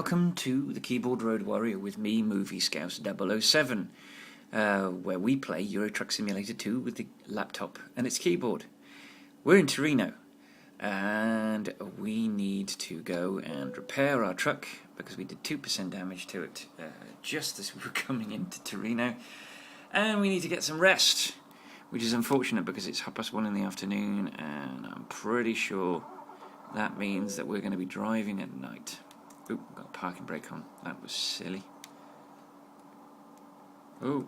welcome to the Keyboard Road Warrior with me, Movie Scouse 007, where we play Euro Truck Simulator 2 with the laptop and its keyboard. We're in Torino, and we need to go and repair our truck because we did 2% damage to it just as we were coming into Torino, and we need to get some rest, which is unfortunate because it's 1:30 in the afternoon, and I'm pretty sure that means that we're going to be driving at night. Ooh, got a parking brake on. That was silly. Ooh,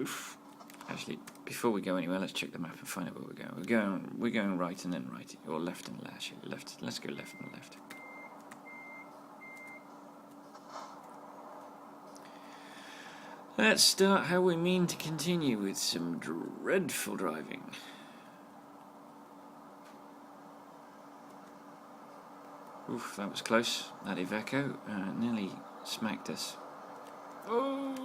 oof. Actually, before we go anywhere, let's check the map and find out where we're going. We're going right and then right, or left and left. Left. Let's go left and left. Let's start how we mean to continue with some dreadful driving. Oof, that was close. That Iveco nearly smacked us. Oh!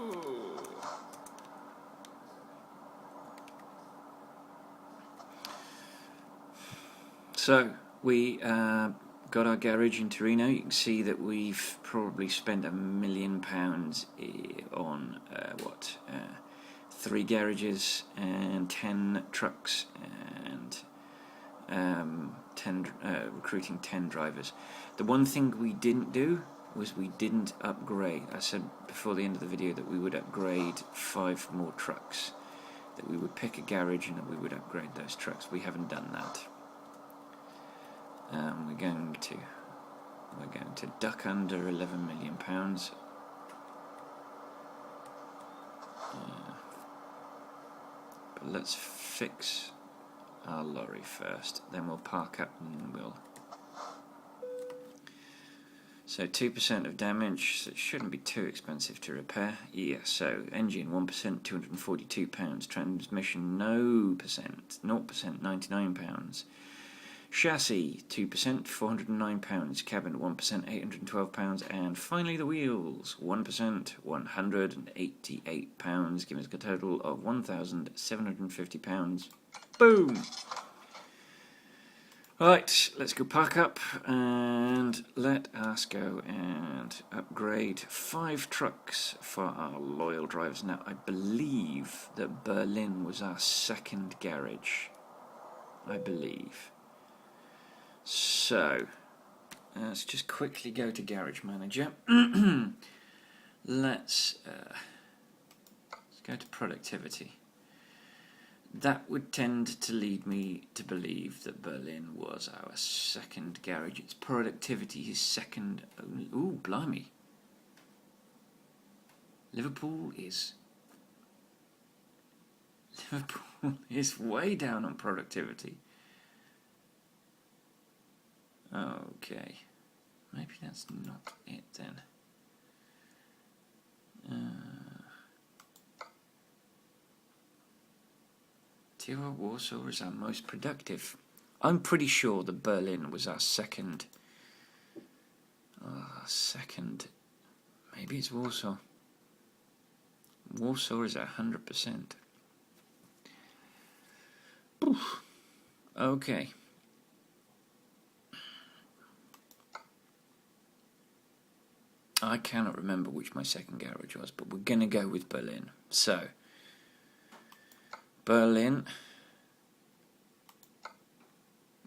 So, we got our garage in Torino. You can see that we've probably spent £1 million on, 3 garages and 10 trucks and recruiting 10 drivers. The one thing we didn't do was we didn't upgrade. I said before the end of the video that we would upgrade 5 more trucks, that we would pick a garage and that we would upgrade those trucks. We haven't done that. We're going to duck under £11 million. But let's fix our lorry first, then we'll park up and we'll... So 2% of damage, so it shouldn't be too expensive to repair. Yeah, so engine 1%, £242, transmission no percent, 0%, £99. Chassis 2%, £409, cabin 1%, £812, and finally the wheels 1%, £188, giving us a total of £1,750. Boom! Right, let's go park up and let us go and upgrade 5 trucks for our loyal drivers. Now, I believe that Berlin was our second garage. I believe. So, let's just quickly go to Garage Manager. Let's go to Productivity. That would tend to lead me to believe that Berlin was our second garage. Its productivity is second only. Ooh, blimey. Liverpool is way down on productivity. Okay. Maybe that's not it then. Warsaw is our most productive. I'm pretty sure that Berlin was our second. Maybe it's Warsaw. Warsaw is 100%. Oof. Okay. I cannot remember which my second garage was, but we're going to go with Berlin. So, Berlin,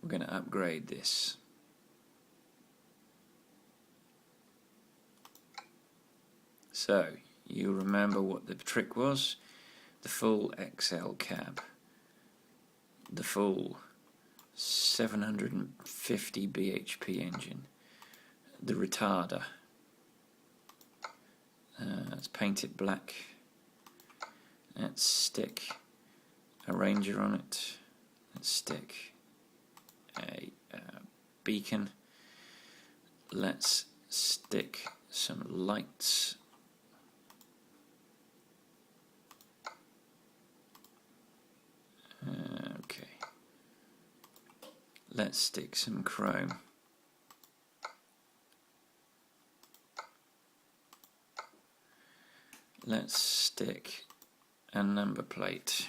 we're going to upgrade this. So, you remember what the trick was? The full XL cab, the full 750 bhp engine, the retarder. Let's paint it black. Let's stick a Ranger on it. Let's stick a beacon. Let's stick some lights. Okay. Let's stick some chrome. Let's stick a number plate.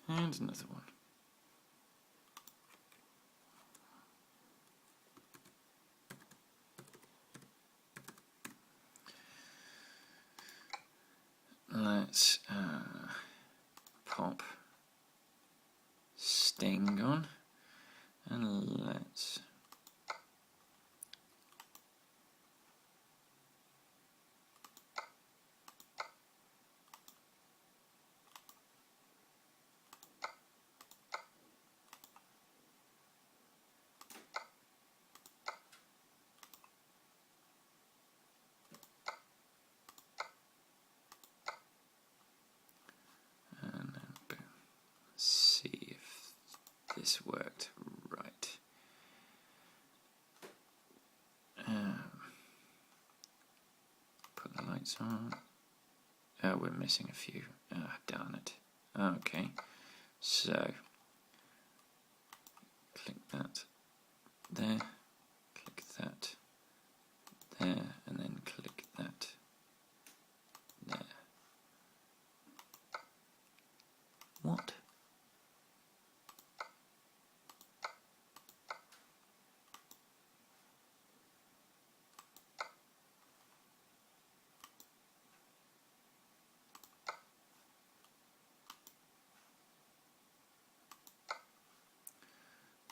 And another one. Sting on, and let's see if this worked right. Put the lights on. Oh, we're missing a few. Ah, darn it. Okay, so click that there, click that there, and then click that there. What?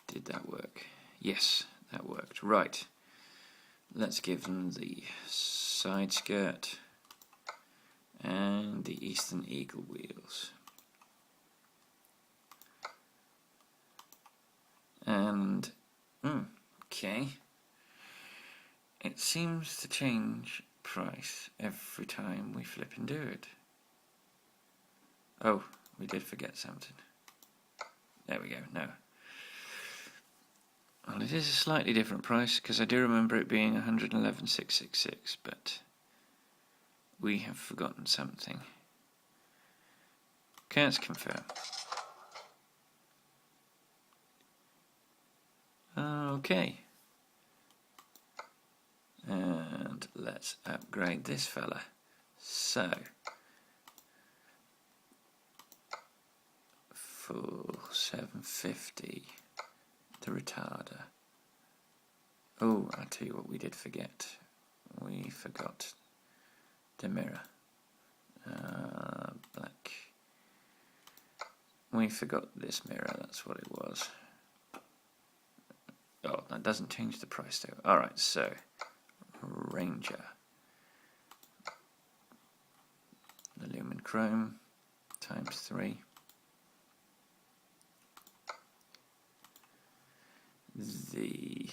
Did that work? Yes, that worked. Right. Let's give them the side skirt and the Eastern Eagle wheels. And, okay. It seems to change price every time we flip and do it. Oh, we did forget something. There we go, no. Well, it is a slightly different price, because I do remember it being 111,666, but we have forgotten something. Okay, let's confirm. Okay. And let's upgrade this fella. So, full 750. The retarder. Oh, I'll tell you what we did forget. We forgot the mirror. Black. We forgot this mirror, that's what it was. Oh, that doesn't change the price though. Alright, so Ranger. The lumen chrome times 3. The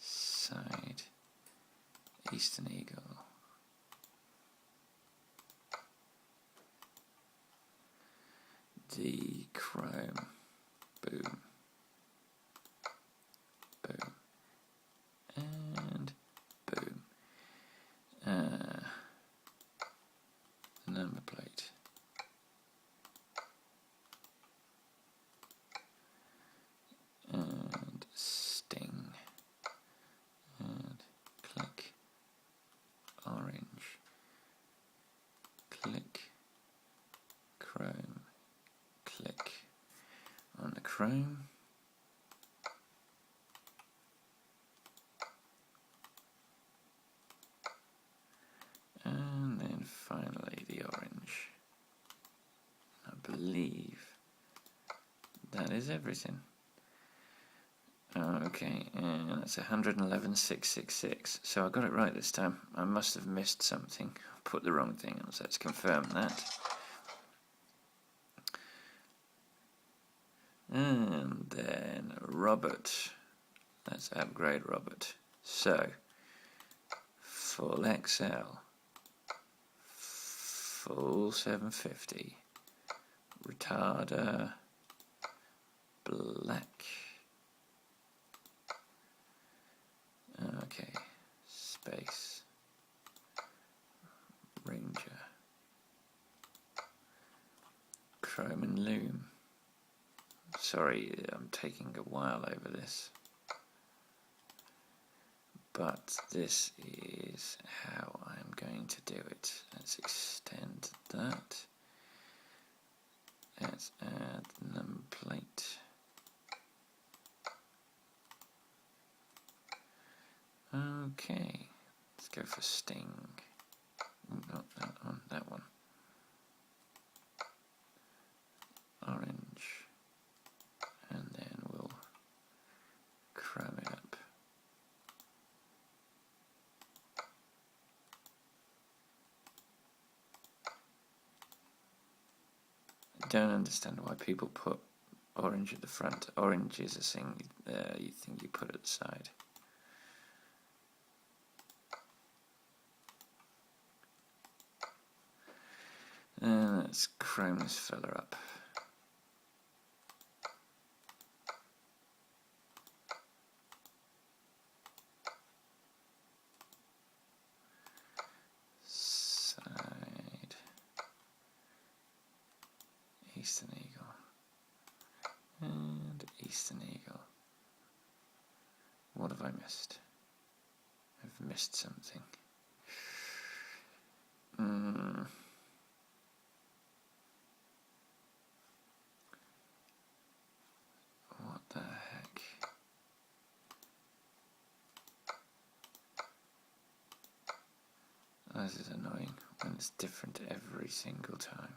side Eastern Eagle. The chrome, boom, boom, and boom. The number plate. And sting, and click orange, click chrome, click on the chrome, and then finally the orange. I believe that is everything. Okay, and that's 111,666. So I got it right this time. I must have missed something. Put the wrong thing on, so let's confirm that. And then Robert. Let's upgrade Robert. So, full XL, full 750, retarder, black. Okay, space, Ranger, chrome and loom. Sorry, I'm taking a while over this, but this is how I'm going to do it. Let's extend that. Let's add the number plate. Okay, let's go for sting. Not that one, that one. don't understand why people put orange at the front. Orange is a thing you think you put at the side. Let's chrome this fella up. Side. Eastern Eagle. And Eastern Eagle. What have I missed? I've missed something. What the heck? This is annoying when it's different every single time.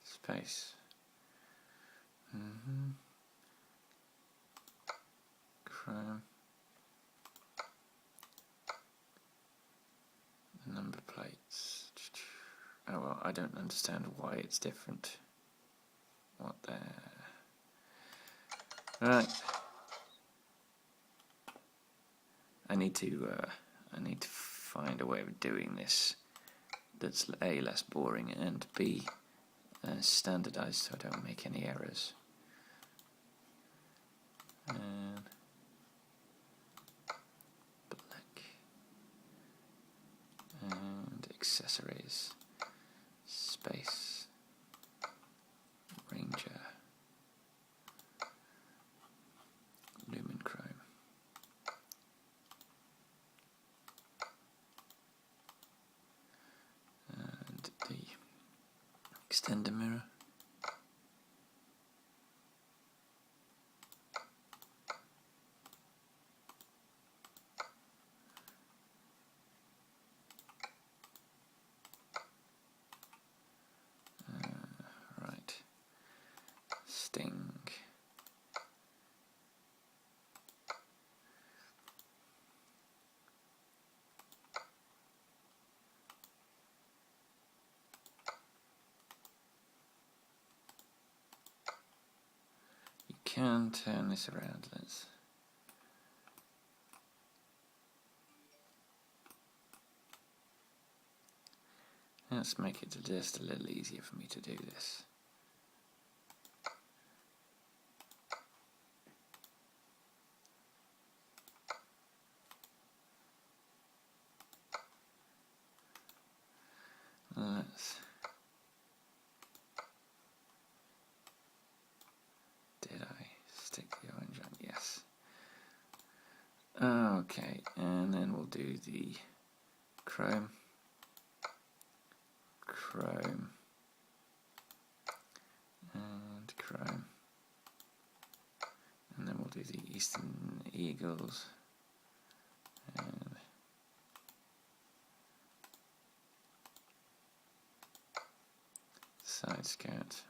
Space. Chrome. Number plates. Oh well, I don't understand why it's different. What the... Right. I need to find a way of doing this that's A, less boring, and B, standardized so I don't make any errors. And black. And accessories. Space. Ranger. Lumen chrome. And the extender mirror. Right. Sting. You can turn this around. Let's make it just a little easier for me to do this. Did I stick the orange on? Yes. Okay, and then we'll do the chrome. Chrome. And chrome. And then we'll do the Eastern Eagles. And side skirt.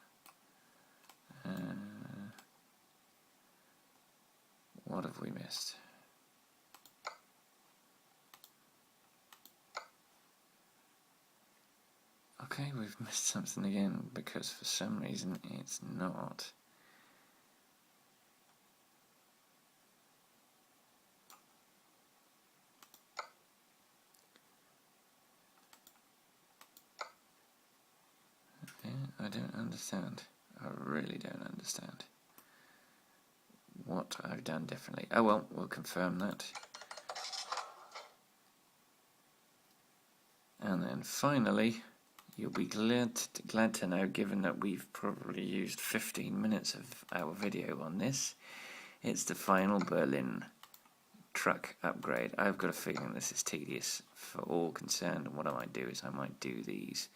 What have we missed? Okay, we've missed something again because for some reason it's not. Okay, I don't understand. I really don't understand what I've done differently. Oh well, we'll confirm that. And then finally, you'll be glad to know, given that we've probably used 15 minutes of our video on this, it's the final Berlin truck upgrade. I've got a feeling this is tedious for all concerned, and what I might do is I might do these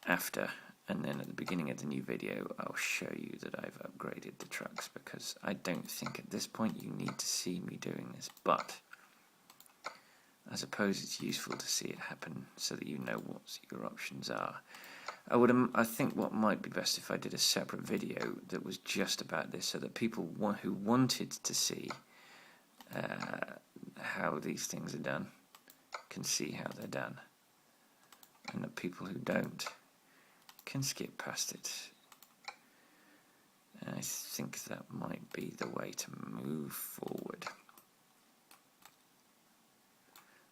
after, and then at the beginning of the new video I'll show you that I've upgraded the trucks, because I don't think at this point you need to see me doing this, but I suppose it's useful to see it happen so that you know what your options are. I think what might be best if I did a separate video that was just about this, so that people who wanted to see how these things are done can see how they're done, and the people who don't can skip past it. I think that might be the way to move forward.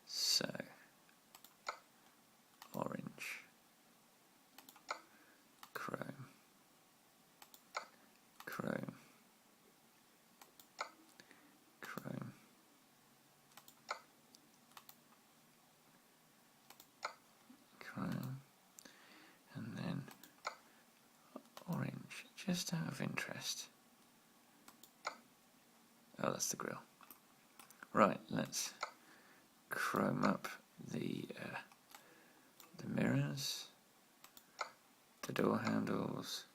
So, orange, chrome, chrome, chrome, chrome, and then orange, just out of interest. Oh, that's the grill. Right, let's chrome up the mirrors, the door handles,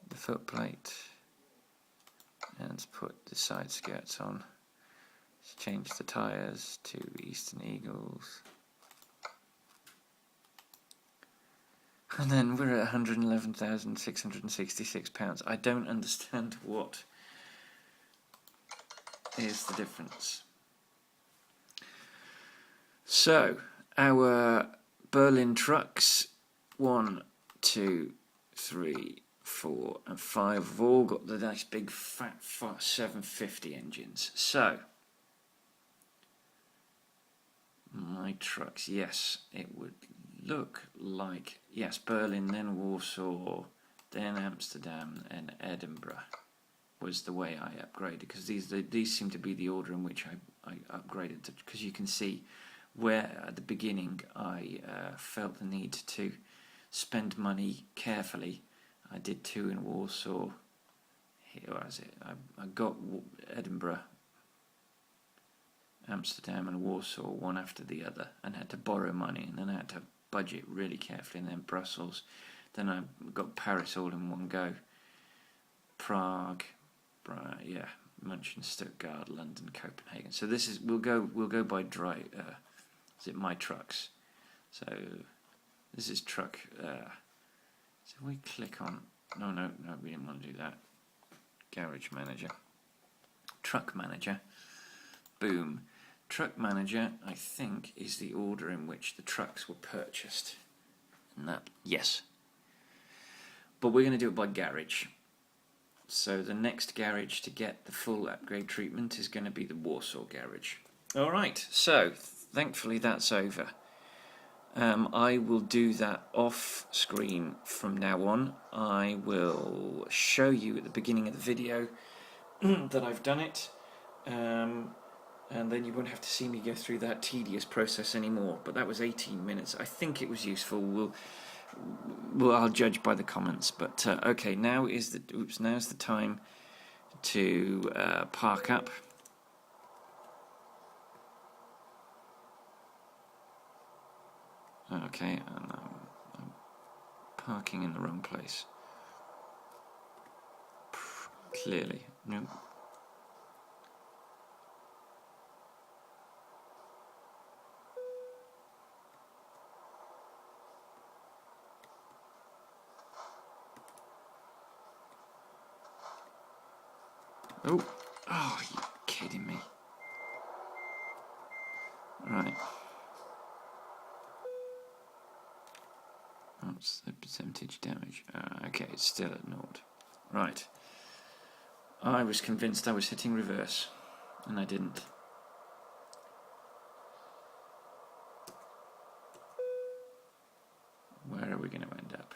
the footplate, and let's put the side skirts on. Let's change the tyres to Eastern Eagles. And then we're at £111,666. I don't understand what is the difference. So, our Berlin trucks, 1, 2, 3, 4 and 5 have all got the nice big fat 750 engines. So, my trucks, yes, it would look like, yes, Berlin, then Warsaw, then Amsterdam and Edinburgh was the way I upgraded, because these seem to be the order in which I upgraded, because you can see where at the beginning I felt the need to spend money carefully. I did 2 in Warsaw. Here was it. I got Edinburgh, Amsterdam and Warsaw one after the other, and had to borrow money, and then I had to budget really carefully, and then Brussels, then I got Paris all in one go, Prague, yeah, München, Stuttgart, London, Copenhagen. So this is we'll go by dry. Is it my trucks? So this is truck. So we click on. No, we didn't want to do that. Garage manager, truck manager. Boom. Truck manager, I think, is the order in which the trucks were purchased. And that, yes. But we're going to do it by garage. So the next garage to get the full upgrade treatment is going to be the Warsaw garage. Alright, so thankfully that's over. I will do that off screen from now on. I will show you at the beginning of the video that I've done it. And then you won't have to see me go through that tedious process anymore. But that was 18 minutes. I think it was useful. I'll judge by the comments. But okay, now's the time to park up. Okay, and I'm parking in the wrong place. Clearly, no. Oh, you're kidding me. Right. What's the percentage damage? Okay, it's still at 0. Right. I was convinced I was hitting reverse, and I didn't. Where are we going to end up?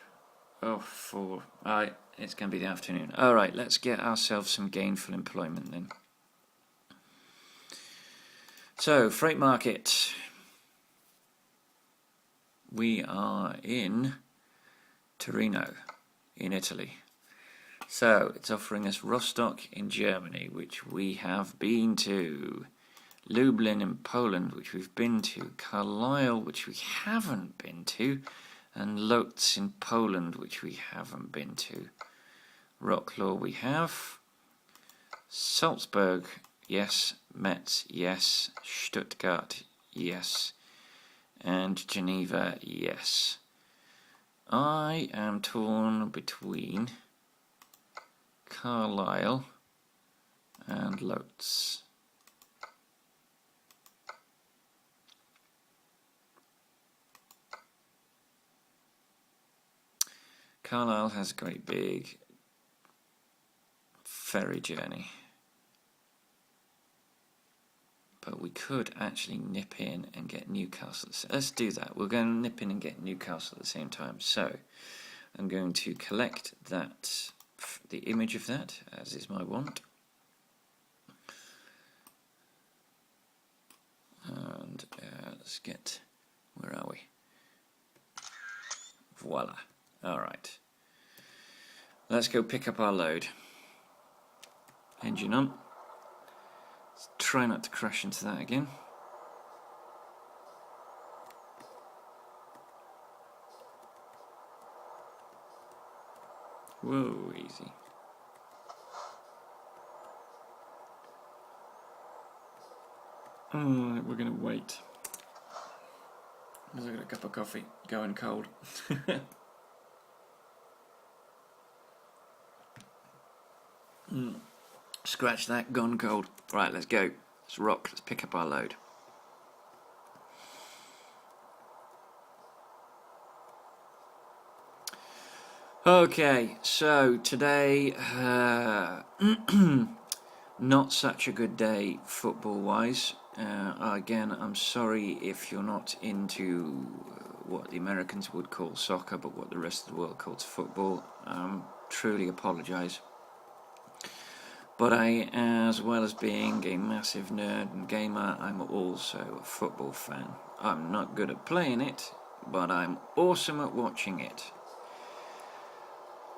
Oh, 4. It's going to be the afternoon. Alright, let's get ourselves some gainful employment then. So, freight market. We are in Torino, in Italy. So, it's offering us Rostock in Germany, which we have been to. Lublin in Poland, which we've been to. Carlisle, which we haven't been to. And Lodz in Poland, which we haven't been to. Wroclaw we have. Salzburg, yes. Metz, yes. Stuttgart, yes. And Geneva, yes. I am torn between Carlisle and Lodz. Carlisle has a great big ferry journey. But we could actually nip in and get Newcastle. Let's do that. We're going to nip in and get Newcastle at the same time. So I'm going to collect that, the image of that, as is my wont. And let's get, where are we? Voila. Alright. Let's go pick up our load. Engine on. Let's try not to crash into that again. Whoa, easy. Alright, we're going to wait. Because I've got a cup of coffee going cold. Scratch that, gone cold. Right, let's go. Let's rock. Let's pick up our load. Okay, so today, not such a good day football-wise. Again, I'm sorry if you're not into what the Americans would call soccer, but what the rest of the world calls football. Truly apologise. But I, as well as being a massive nerd and gamer, I'm also a football fan. I'm not good at playing it, but I'm awesome at watching it.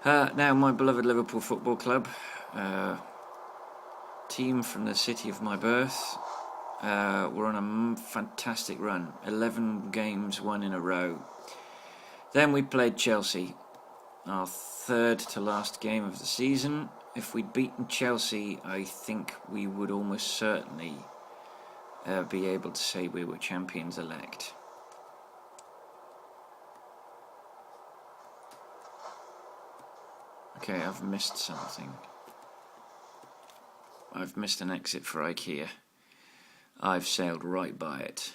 Now, my beloved Liverpool Football Club, team from the city of my birth, we're on a fantastic run. 11 games won in a row. Then we played Chelsea, our third to last game of the season. If we'd beaten Chelsea, I think we would almost certainly be able to say we were champions elect. Okay, I've missed something. I've missed an exit for IKEA. I've sailed right by it.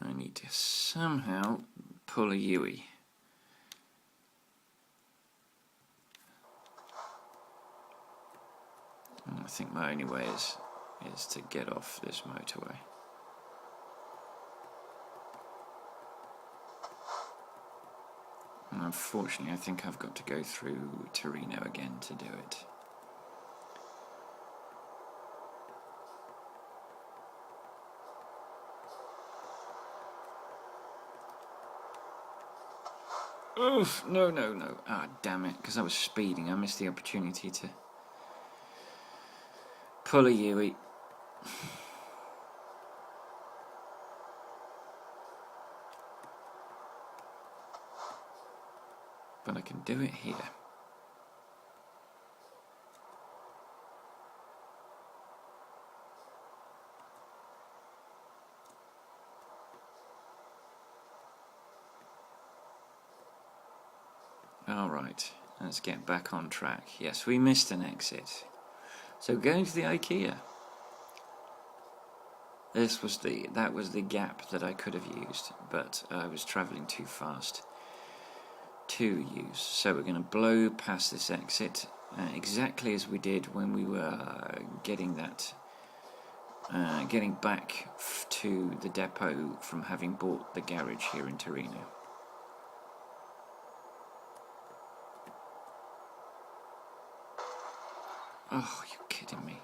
I need to somehow pull a Yui. I think my only way is to get off this motorway. And unfortunately, I think I've got to go through Torino again to do it. Oof, no. Ah, damn it, because I was speeding. I missed the opportunity to pull a Yui. But I can do it here. Alright, let's get back on track. Yes, we missed an exit. So going to the IKEA. That was the gap that I could have used, but I was travelling too fast to use. So we're going to blow past this exit, exactly as we did when we were getting back to the depot from having bought the garage here in Torino. Oh, you're kidding me.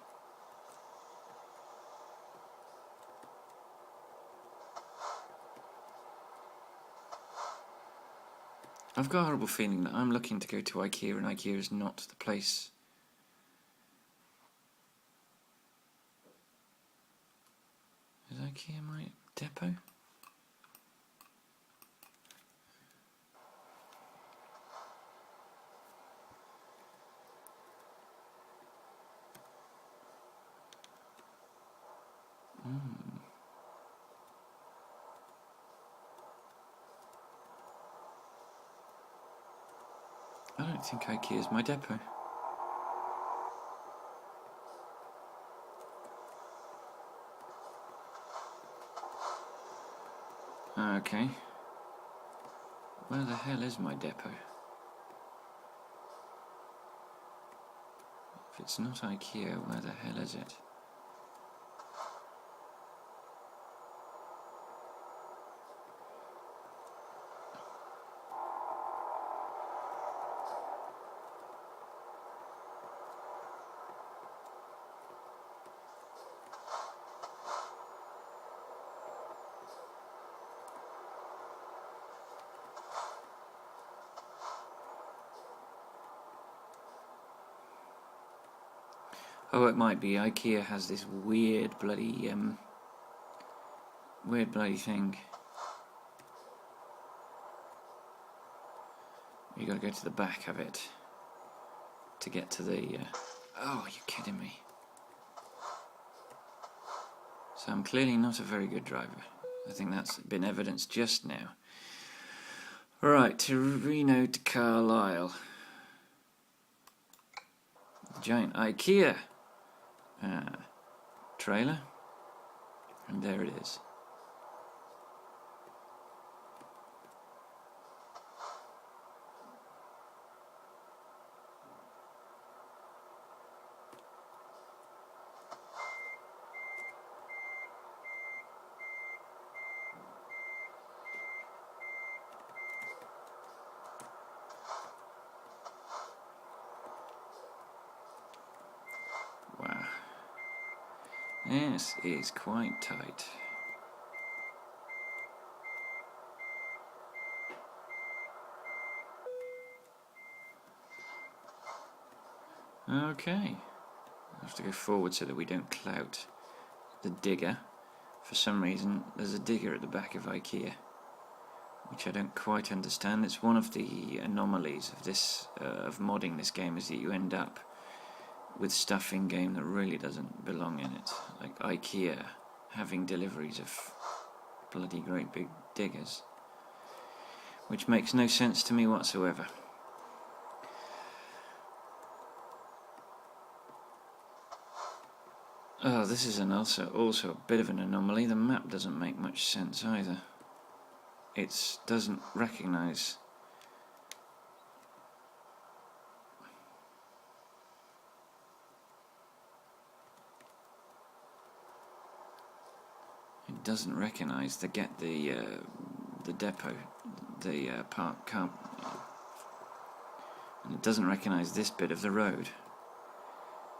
I've got a horrible feeling that I'm looking to go to IKEA and IKEA is not the place. Is IKEA my depot? I don't think IKEA is my depot. Okay. Where the hell is my depot? If it's not IKEA, where the hell is it? Oh, it might be. IKEA has this weird bloody thing. You gotta go to the back of it to get to the... Oh, you're kidding me. So I'm clearly not a very good driver. I think that's been evidenced just now. Right, Torino to Carlisle. Giant IKEA trailer. And there it is. Wow. This is quite tight. Okay. I have to go forward so that we don't clout the digger. For some reason, there's a digger at the back of IKEA, which I don't quite understand. It's one of the anomalies of this of modding this game, is that you end up with stuff in game that really doesn't belong in it, like IKEA having deliveries of bloody great big diggers, which makes no sense to me whatsoever. Oh, this is also a bit of an anomaly. The map doesn't make much sense either. It doesn't recognise... It doesn't recognise the depot, the park car, and it doesn't recognise this bit of the road,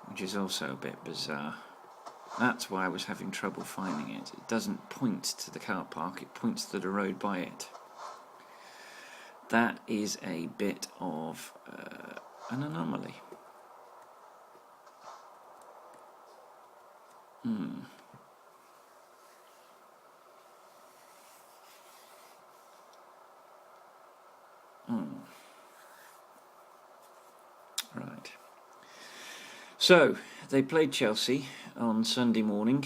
which is also a bit bizarre. That's why I was having trouble finding it. It doesn't point to the car park, it points to the road by it. That is a bit of an anomaly. Right. So, they played Chelsea on Sunday morning,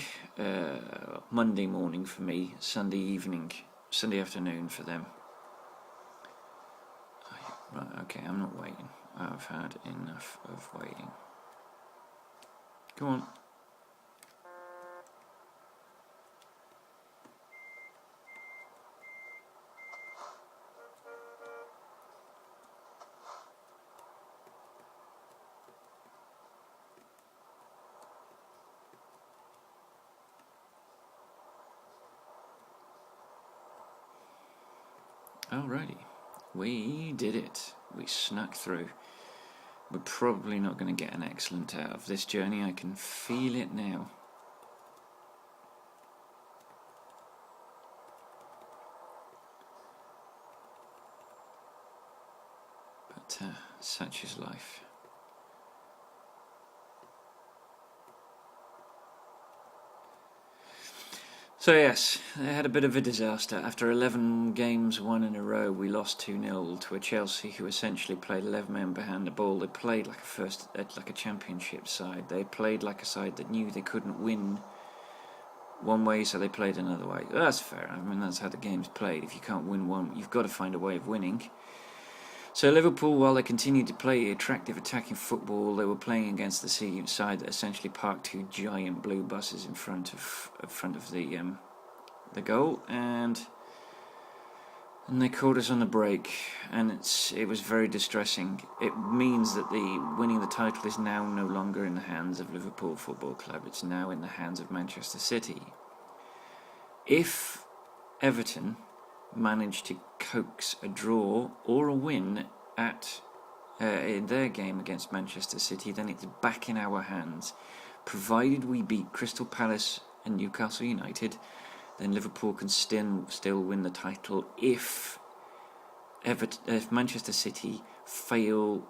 Monday morning for me, Sunday evening, Sunday afternoon for them. Right, okay, I'm not waiting. I've had enough of waiting. Come on. Alrighty, we did it. We snuck through. We're probably not going to get an excellent out of this journey. I can feel it now. But such is life. So yes, they had a bit of a disaster. After 11 games won in a row, we lost 2-0 to a Chelsea who essentially played 11 men behind the ball. They played like a championship side. They played like a side that knew they couldn't win one way, so they played another way. That's fair. I mean, that's how the game's played. If you can't win one, you've got to find a way of winning. So Liverpool, while they continued to play attractive attacking football, they were playing against the side that essentially parked two giant blue buses in front of the goal, and And they caught us on the break, and it was very distressing. It means that winning the title is now no longer in the hands of Liverpool Football Club. It's now in the hands of Manchester City. If Everton manage to coax a draw or a win in their game against Manchester City, then it's back in our hands. Provided we beat Crystal Palace and Newcastle United, then Liverpool can still win the title if Manchester City fail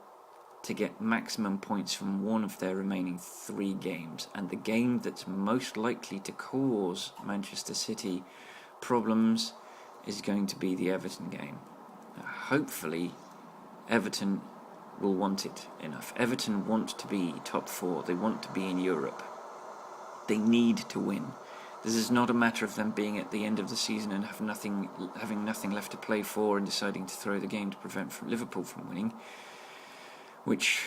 to get maximum points from one of their remaining 3 games. And the game that's most likely to cause Manchester City problems is going to be the Everton game. Hopefully, Everton will want it enough. Everton want to be top 4. They want to be in Europe. They need to win. This is not a matter of them being at the end of the season and having nothing left to play for and deciding to throw the game to prevent Liverpool from winning, which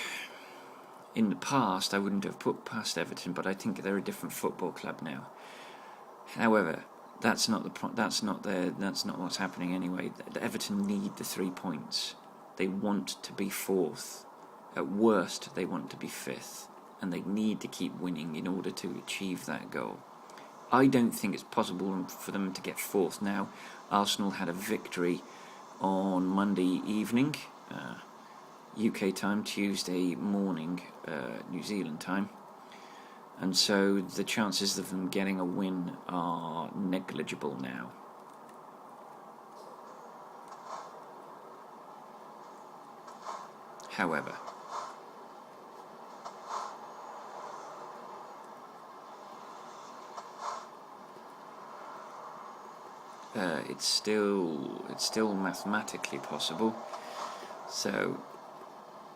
in the past I wouldn't have put past Everton, but I think they're a different football club now. However, that's not what's happening anyway. Everton need the 3 points. They want to be 4th. At worst, they want to be 5th, and they need to keep winning in order to achieve that goal. I don't think it's possible for them to get 4th now. Arsenal had a victory on Monday evening, UK time, Tuesday morning, New Zealand time. And so the chances of them getting a win are negligible now. However, it's still mathematically possible, so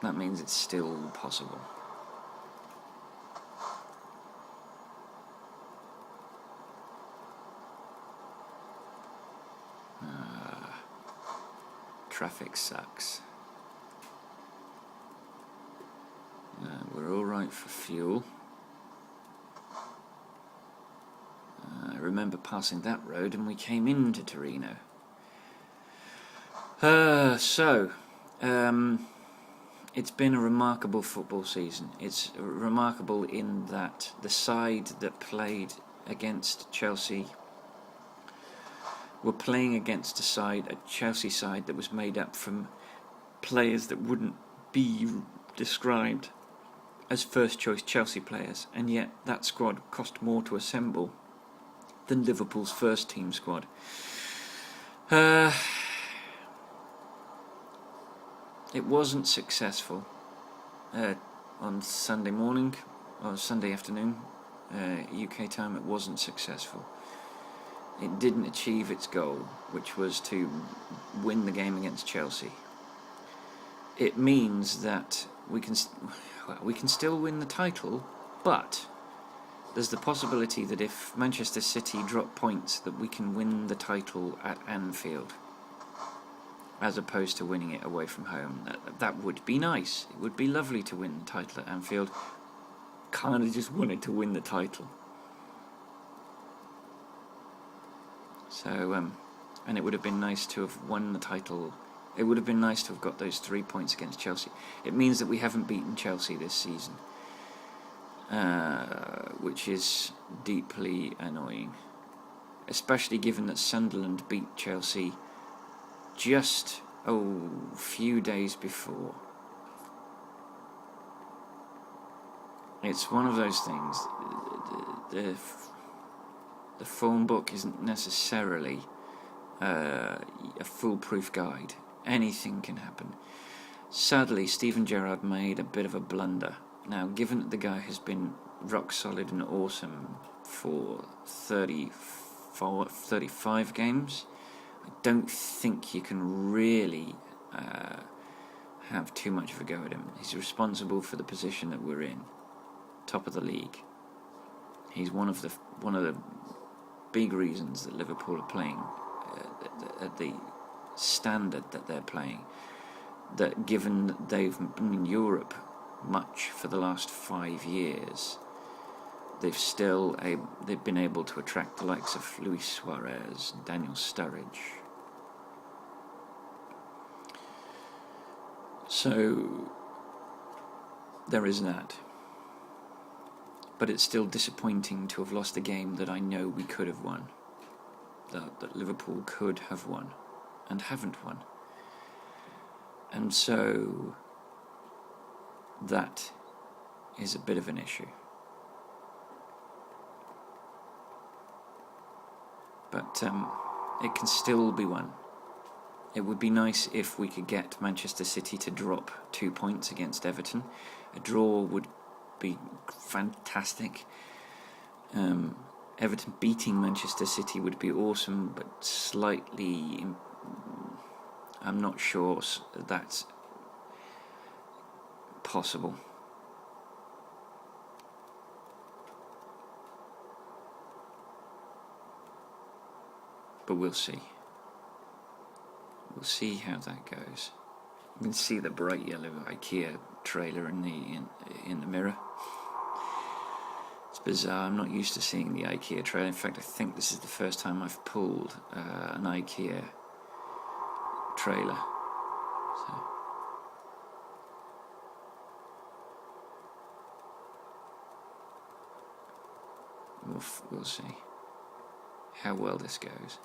that means it's still possible. Traffic sucks. We're all right for fuel. I remember passing that road and we came into Torino. It's been a remarkable football season. It's remarkable in that the side that played against Chelsea were playing against a Chelsea side that was made up from players that wouldn't be described as first choice Chelsea players, and yet that squad cost more to assemble than Liverpool's first team squad. It wasn't successful on Sunday morning or Sunday afternoon, UK time. It wasn't successful. It didn't achieve its goal, which was to win the game against Chelsea. It means that we can still win the title, but there's the possibility that if Manchester City drop points, that we can win the title at Anfield, as opposed to winning it away from home. That would be nice. It would be lovely to win the title at Anfield. Kind of just wanted to win the title. So, and it would have been nice to have won the title. It would have been nice to have got those 3 points against Chelsea. It means that we haven't beaten Chelsea this season, which is deeply annoying, especially given that Sunderland beat Chelsea just a few days before. It's one of those things. The form book isn't necessarily a foolproof guide. Anything can happen. Sadly, Steven Gerrard made a bit of a blunder. Now, given that the guy has been rock solid and awesome for 35 games, I don't think you can really have too much of a go at him. He's responsible for the position that we're in, top of the league. He's one of the big reasons that Liverpool are playing at the standard that they're playing. That given that they've been in Europe much for the last 5 years, they've been able to attract the likes of Luis Suarez, Daniel Sturridge, So there is that. But it's still disappointing to have lost a game that I know we could have won. That Liverpool could have won and haven't won. And so that is a bit of an issue. But it can still be won. It would be nice if we could get Manchester City to drop 2 points against Everton. A draw would be fantastic. Everton beating Manchester City would be awesome, but slightly... I'm not sure that's possible. But we'll see. We'll see how that goes. You can see the bright yellow IKEA trailer in the mirror. It's bizarre. I'm not used to seeing the IKEA trailer. In fact, I think this is the first time I've pulled an IKEA trailer. So. We'll see how well this goes.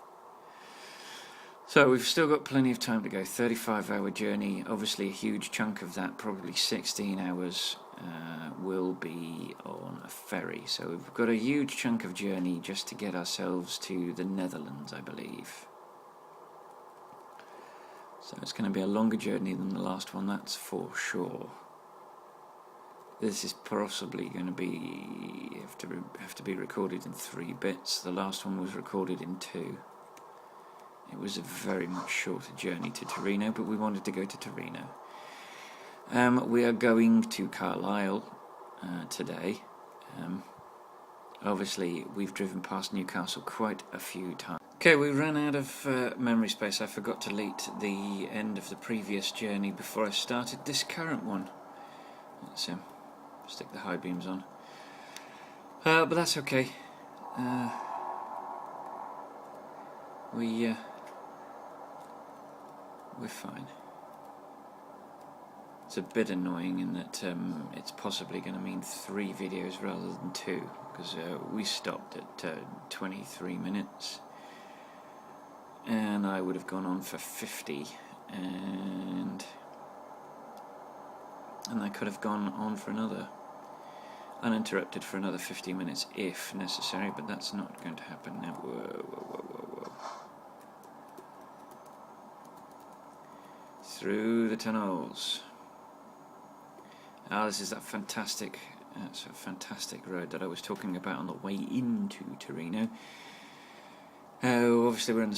So we've still got plenty of time to go. 35-hour journey. Obviously a huge chunk of that, probably 16 hours, will be on a ferry. So we've got a huge chunk of journey just to get ourselves to the Netherlands, I believe. So it's going to be a longer journey than the last one, that's for sure. This is possibly going to be have to be recorded in 3 bits. The last one was recorded in 2. It was a very much shorter journey to Torino, but we wanted to go to Torino. We are going to Carlisle today. Obviously, we've driven past Newcastle quite a few times. Okay, we ran out of memory space. I forgot to delete the end of the previous journey before I started this current one. Let's stick the high beams on. But that's okay. We're fine. It's a bit annoying in that it's possibly going to mean 3 videos rather than 2, because we stopped at 23 minutes and I would have gone on for 50, and I could have gone on for another uninterrupted for another 50 minutes if necessary, but that's not going to happen now. Whoa. Through the tunnels. This is that fantastic road that I was talking about on the way into Torino. Obviously we're on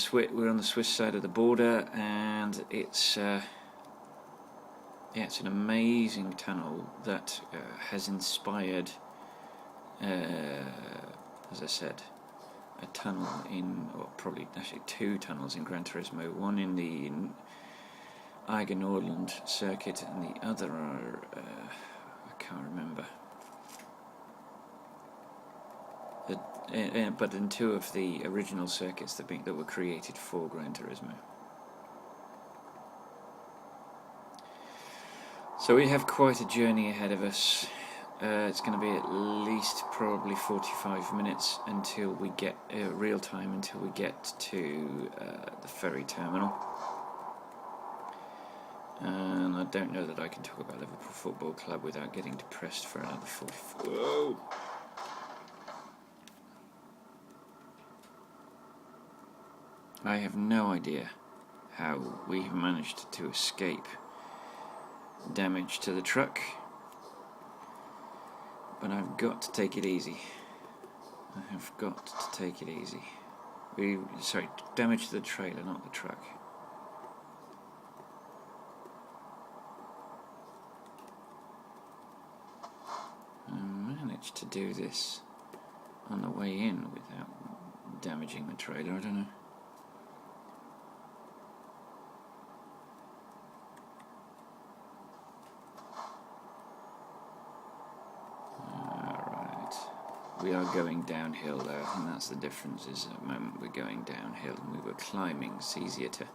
the Swiss side of the border, and it's an amazing tunnel that has inspired, as I said, a tunnel or probably actually 2 tunnels in Gran Turismo. One in the Eiger Nordland circuit, and the other I can't remember. But in 2 of the original circuits that were created for Gran Turismo. So we have quite a journey ahead of us. It's going to be at least probably 45 minutes until we get real time until we get to the ferry terminal. And I don't know that I can talk about Liverpool Football Club without getting depressed for another 44. Whoa! I have no idea how we have managed to escape damage to the truck, but I've got to take it easy. I have got to take it easy. Sorry, damage to the trailer, not the truck. Managed to do this on the way in without damaging the trailer, I don't know. Alright, we are going downhill though, and that's the difference, is at the moment we're going downhill and we were climbing. It's easier to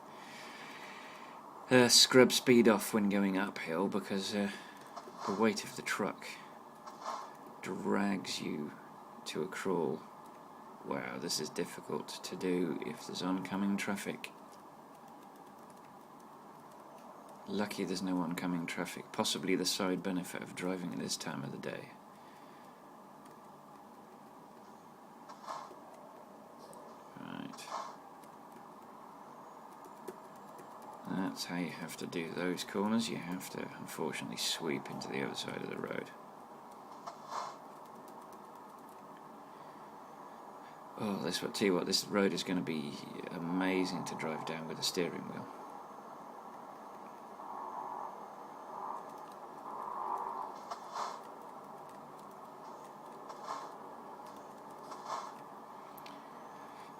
scrub speed off when going uphill because the weight of the truck drags you to a crawl. Wow, this is difficult to do if there's oncoming traffic. Lucky there's no oncoming traffic, possibly the side benefit of driving at this time of the day. Right. That's how you have to do those corners. You have to, unfortunately, sweep into the other side of the road. Oh, tell you what, this road is going to be amazing to drive down with a steering wheel.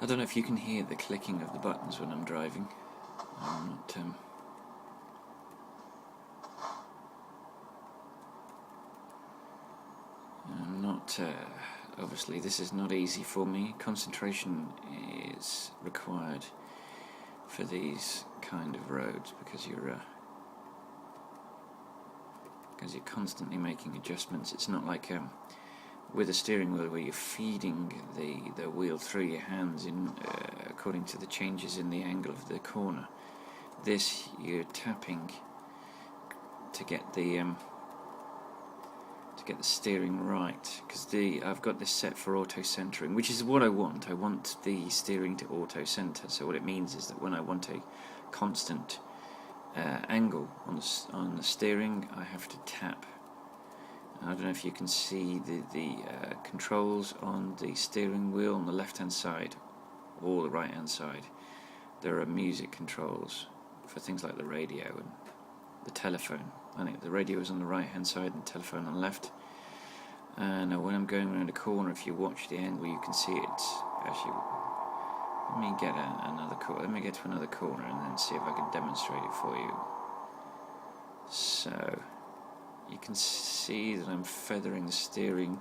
I don't know if you can hear the clicking of the buttons when I'm driving. I'm not obviously this is not easy for me. Concentration is required for these kind of roads because you're constantly making adjustments. It's not like with a steering wheel where you're feeding the wheel through your hands in according to the changes in the angle of the corner. This you're tapping to get the steering right, because I've got this set for auto centering, which is what I want. I want the steering to auto center. So what it means is that when I want a constant angle on the steering, I have to tap. I don't know if you can see the controls on the steering wheel on the left hand side or the right hand side. There are music controls for things like the radio and the telephone. I think the radio is on the right hand side and the telephone on the left. And when I'm going around a corner, if you watch the angle, you can see it. Actually, let me get to another corner and then see if I can demonstrate it for you. So you can see that I'm feathering the steering,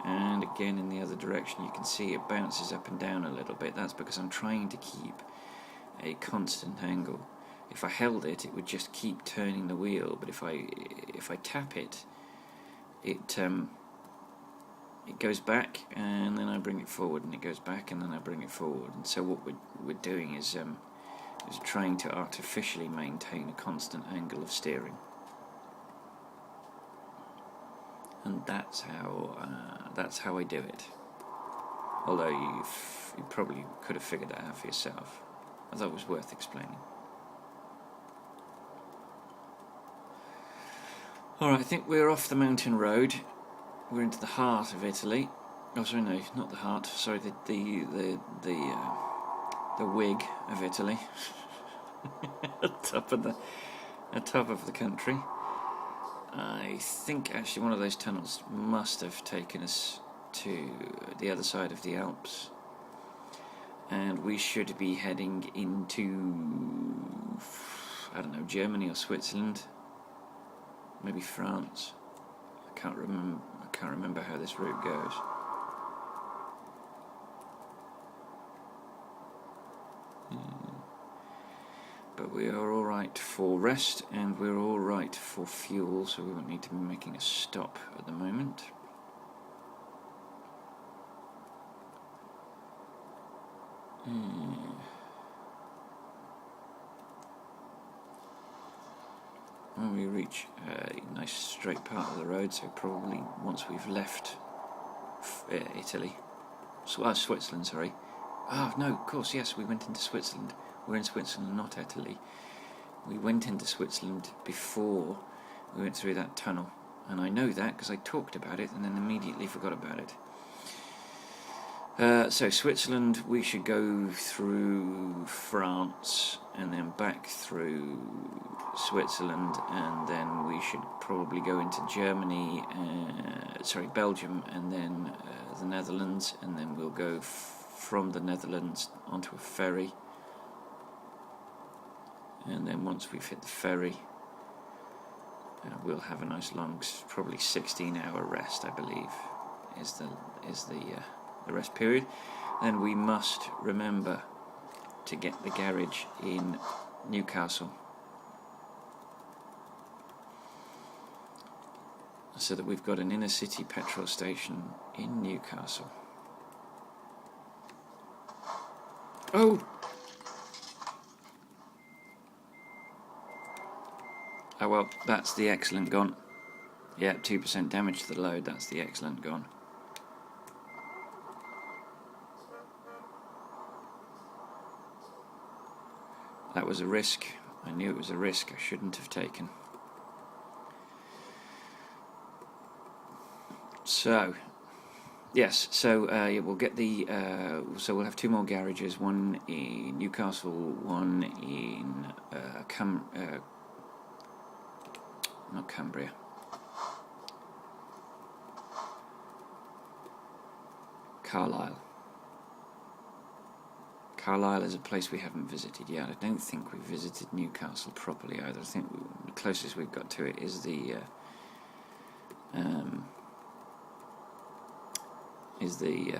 and again in the other direction you can see it bounces up and down a little bit. That's because I'm trying to keep a constant angle. If I held it, it would just keep turning the wheel, but if I tap it, it goes back and then I bring it forward, and it goes back and then I bring it forward. And so what we're doing is trying to artificially maintain a constant angle of steering. And that's how I do it. Although you probably could have figured that out for yourself. I thought it was worth explaining. Alright, I think we're off the mountain road. We're into the heart of Italy. Oh, sorry, no, not the heart. Sorry, the wig of Italy. top of the country. I think actually one of those tunnels must have taken us to the other side of the Alps, and we should be heading into, I don't know, Germany or Switzerland, maybe France. I can't remember how this route goes. But we are alright for rest, and we're alright for fuel, so we won't need to be making a stop at the moment. When we reach a nice straight part of the road, so probably once we've left Italy, Switzerland, sorry. Oh no, of course, yes, we went into Switzerland. We're in Switzerland, not Italy. We went into Switzerland before we went through that tunnel, and I know that because I talked about it and then immediately forgot about it. So Switzerland, we should go through France and then back through Switzerland, and then we should probably go into Germany, Belgium, and then the Netherlands, and then we'll go from the Netherlands onto a ferry. And then once we've hit the ferry, we'll have a nice long, probably 16-hour rest, I believe, is the rest period. Then we must remember to get the garage in Newcastle. so that we've got an inner city petrol station in Newcastle. Oh! Oh well, that's the excellent gone. Yeah, 2% damage to the load, that's the excellent gone. That was a risk. I knew it was a risk I shouldn't have taken. So, yes, so yeah, we'll get the, so we'll have 2 more garages, one in Newcastle, one in, not Cumbria. Carlisle. Carlisle is a place we haven't visited yet. I don't think we've visited Newcastle properly either. I think the closest we've got to it is the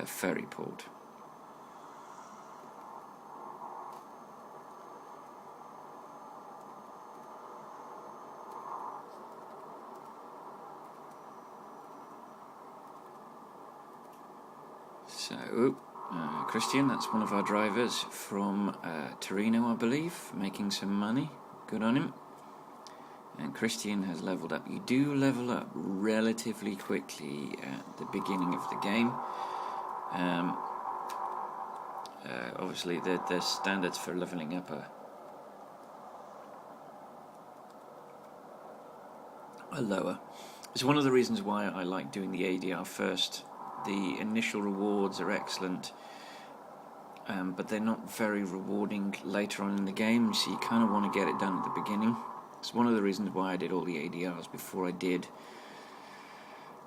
ferry port. So, Christian, that's one of our drivers from Torino, I believe, making some money. Good on him. And Christian has leveled up. You do level up relatively quickly at the beginning of the game. Obviously, the standards for leveling up are lower. It's one of the reasons why I like doing the ADR first. The initial rewards are excellent, but they're not very rewarding later on in the game, so you kind of want to get it done at the beginning. It's one of the reasons why I did all the ADRs before I did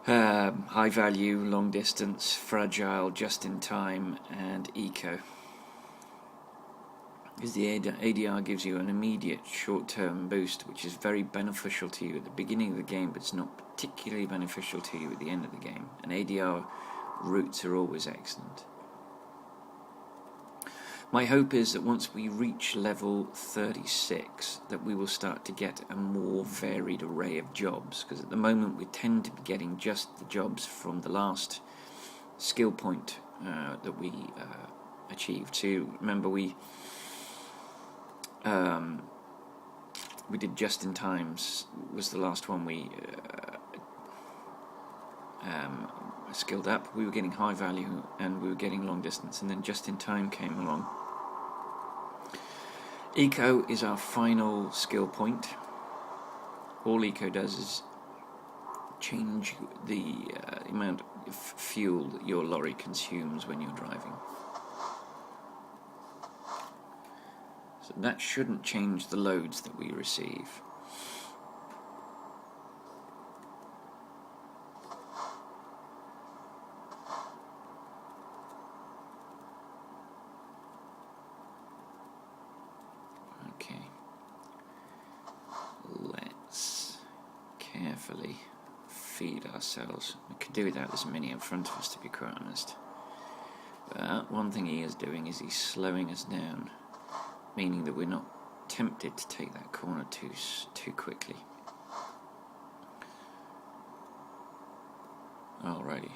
high value, long distance, fragile, just in time, and eco. Because the ADR gives you an immediate short-term boost, which is very beneficial to you at the beginning of the game, but it's not particularly beneficial to you at the end of the game. And ADR routes are always excellent. My hope is that once we reach level 36, that we will start to get a more varied array of jobs, because at the moment we tend to be getting just the jobs from the last skill point that we achieved. So remember, we did just in times was the last one we skilled up. We were getting high value and we were getting long distance, and then just in time came along. Eco is our final skill point. All eco does is change the amount of fuel that your lorry consumes when you're driving. So that shouldn't change the loads that we receive. Okay. Let's carefully feed ourselves. We could do without this mini in front of us, to be quite honest. But one thing he is doing is he's slowing us down, meaning that we're not tempted to take that corner too quickly. Alrighty.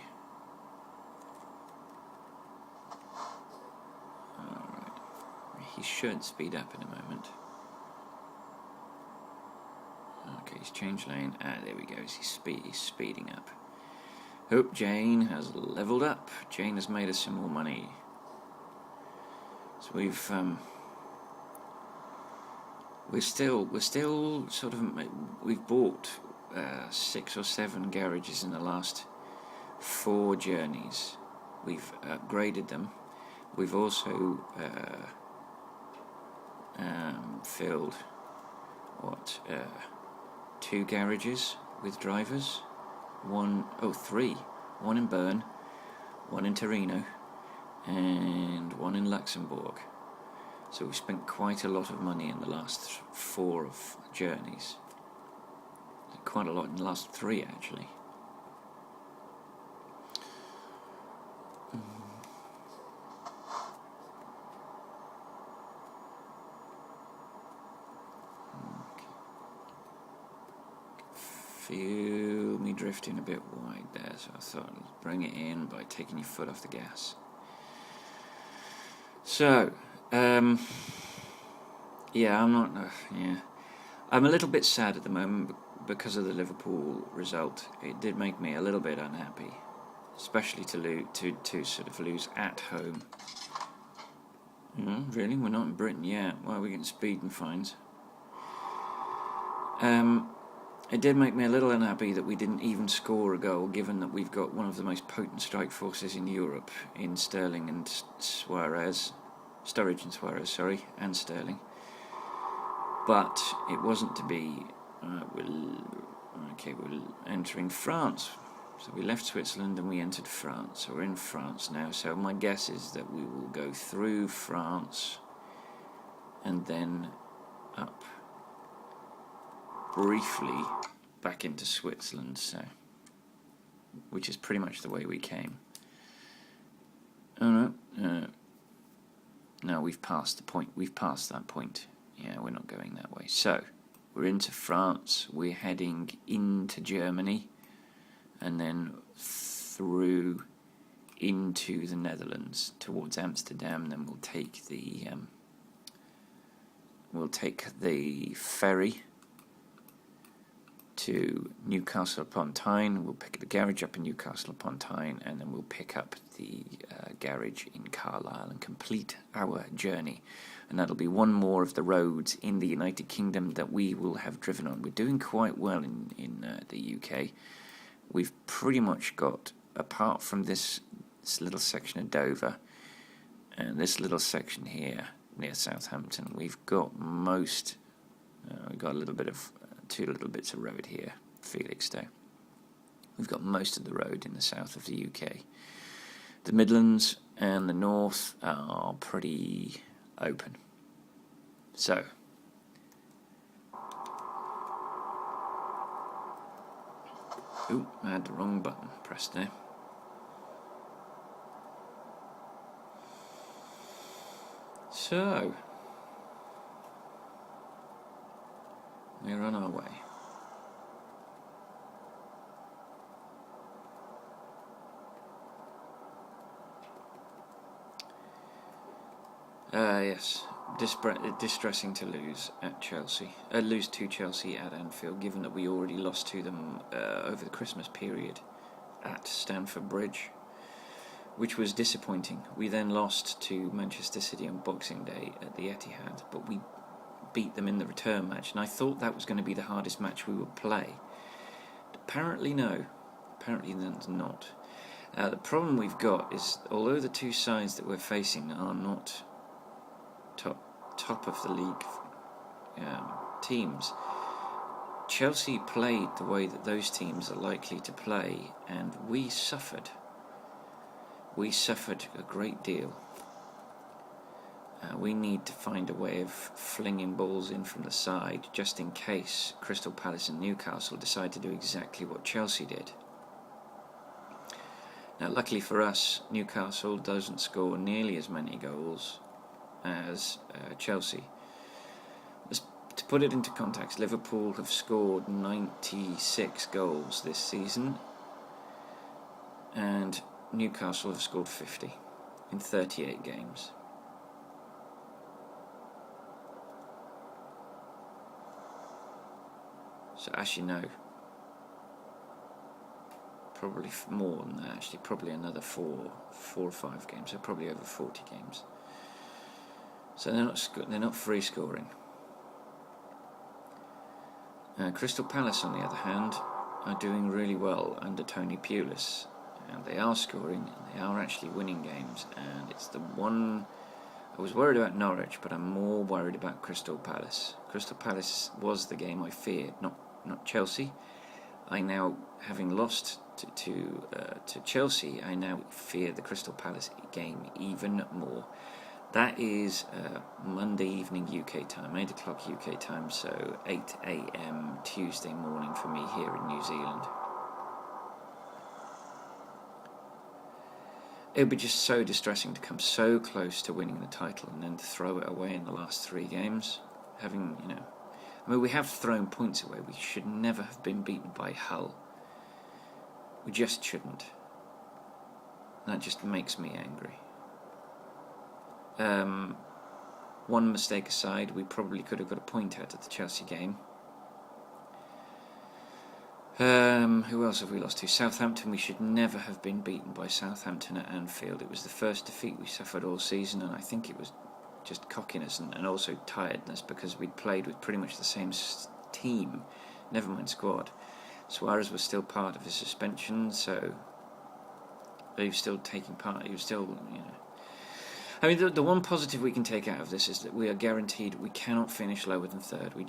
Alright. He should speed up in a moment. Okay, he's changed lane. Ah, there we go. He's speeding up. Hope Jane has leveled up. Jane has made us some more money. So we're still sort of, we've bought 6 or 7 garages in the last 4 journeys. We've upgraded them. We've also filled 2 garages with drivers. 3. One in Bern, one in Torino, and one in Luxembourg. So we spent quite a lot of money in the last 4 of journeys. Quite a lot in the last 3, actually. Okay. Feel me drift drifting a bit wide there, so I thought I'd bring it in by taking your foot off the gas. So, yeah, I'm a little bit sad at the moment because of the Liverpool result. It did make me a little bit unhappy, especially to sort of lose at home. Really? We're not in Britain yet. Why are we getting speeding fines? It did make me a little unhappy that we didn't even score a goal, given that we've got one of the most potent strike forces in Europe in Sterling and Sturridge and Suarez, and Sterling. But it wasn't to be. We're entering France. So we left Switzerland and we entered France. So we're in France now. So my guess is that we will go through France and then up briefly back into Switzerland. So, which is pretty much the way we came. Oh no, no, we've passed the point. We've passed that point. Yeah, we're not going that way. So we're into France. We're heading into Germany. And then through into the Netherlands towards Amsterdam. Then we'll take the ferry to Newcastle upon Tyne. We'll pick the garage up in Newcastle upon Tyne, and then we'll pick up the garage in Carlisle and complete our journey. And that'll be one more of the roads in the United Kingdom that we will have driven on. We're doing quite well in the UK. We've pretty much got, apart from this little section of Dover and this little section here near Southampton, we've got most. We've got a little bit of two little bits of road here, Felixstowe. We've got most of the road in the south of the UK. The Midlands and the north are pretty open. So, ooh, I had the wrong button pressed there. So, we're on our way. Yes, distressing to lose at Chelsea. Lose to Chelsea at Anfield, given that we already lost to them over the Christmas period at Stamford Bridge, which was disappointing. We then lost to Manchester City on Boxing Day at the Etihad, but we beat them in the return match, and I thought that was going to be the hardest match we would play. Apparently no. Apparently that's not. The problem we've got is, although the two sides that we're facing are not top of the league teams, Chelsea played the way that those teams are likely to play, and we suffered. We suffered a great deal. We need to find a way of flinging balls in from the side, just in case Crystal Palace and Newcastle decide to do exactly what Chelsea did. Now, luckily for us, Newcastle doesn't score nearly as many goals as Chelsea. To put it into context, Liverpool have scored 96 goals this season, and Newcastle have scored 50 in 38 games. So actually no, probably more than that. Actually, probably another four or five games. So probably over 40 games. So they're not free scoring. Crystal Palace, on the other hand, are doing really well under Tony Pulis, and they are scoring, and they are actually winning games. And it's the one. I was worried about Norwich, but I'm more worried about Crystal Palace. Crystal Palace was the game I feared, not Chelsea. I now, having lost to Chelsea, I now fear the Crystal Palace game even more. That is Monday evening UK time, 8 o'clock UK time, so 8 a.m. Tuesday morning for me here in New Zealand. It would be just so distressing to come so close to winning the title and then to throw it away in the last three games. We have thrown points away. We should never have been beaten by Hull. We just shouldn't. That just makes me angry. One mistake aside, we probably could have got a point out of the Chelsea game. Who else have we lost to? Southampton. We should never have been beaten by Southampton at Anfield. It was the first defeat we suffered all season, and I think it was just cockiness and also tiredness, because we'd played with pretty much the same team, never mind squad. Suarez was still part of his suspension, so he was still taking part. He was still, I mean, the one positive we can take out of this is that we are guaranteed we cannot finish lower than third. We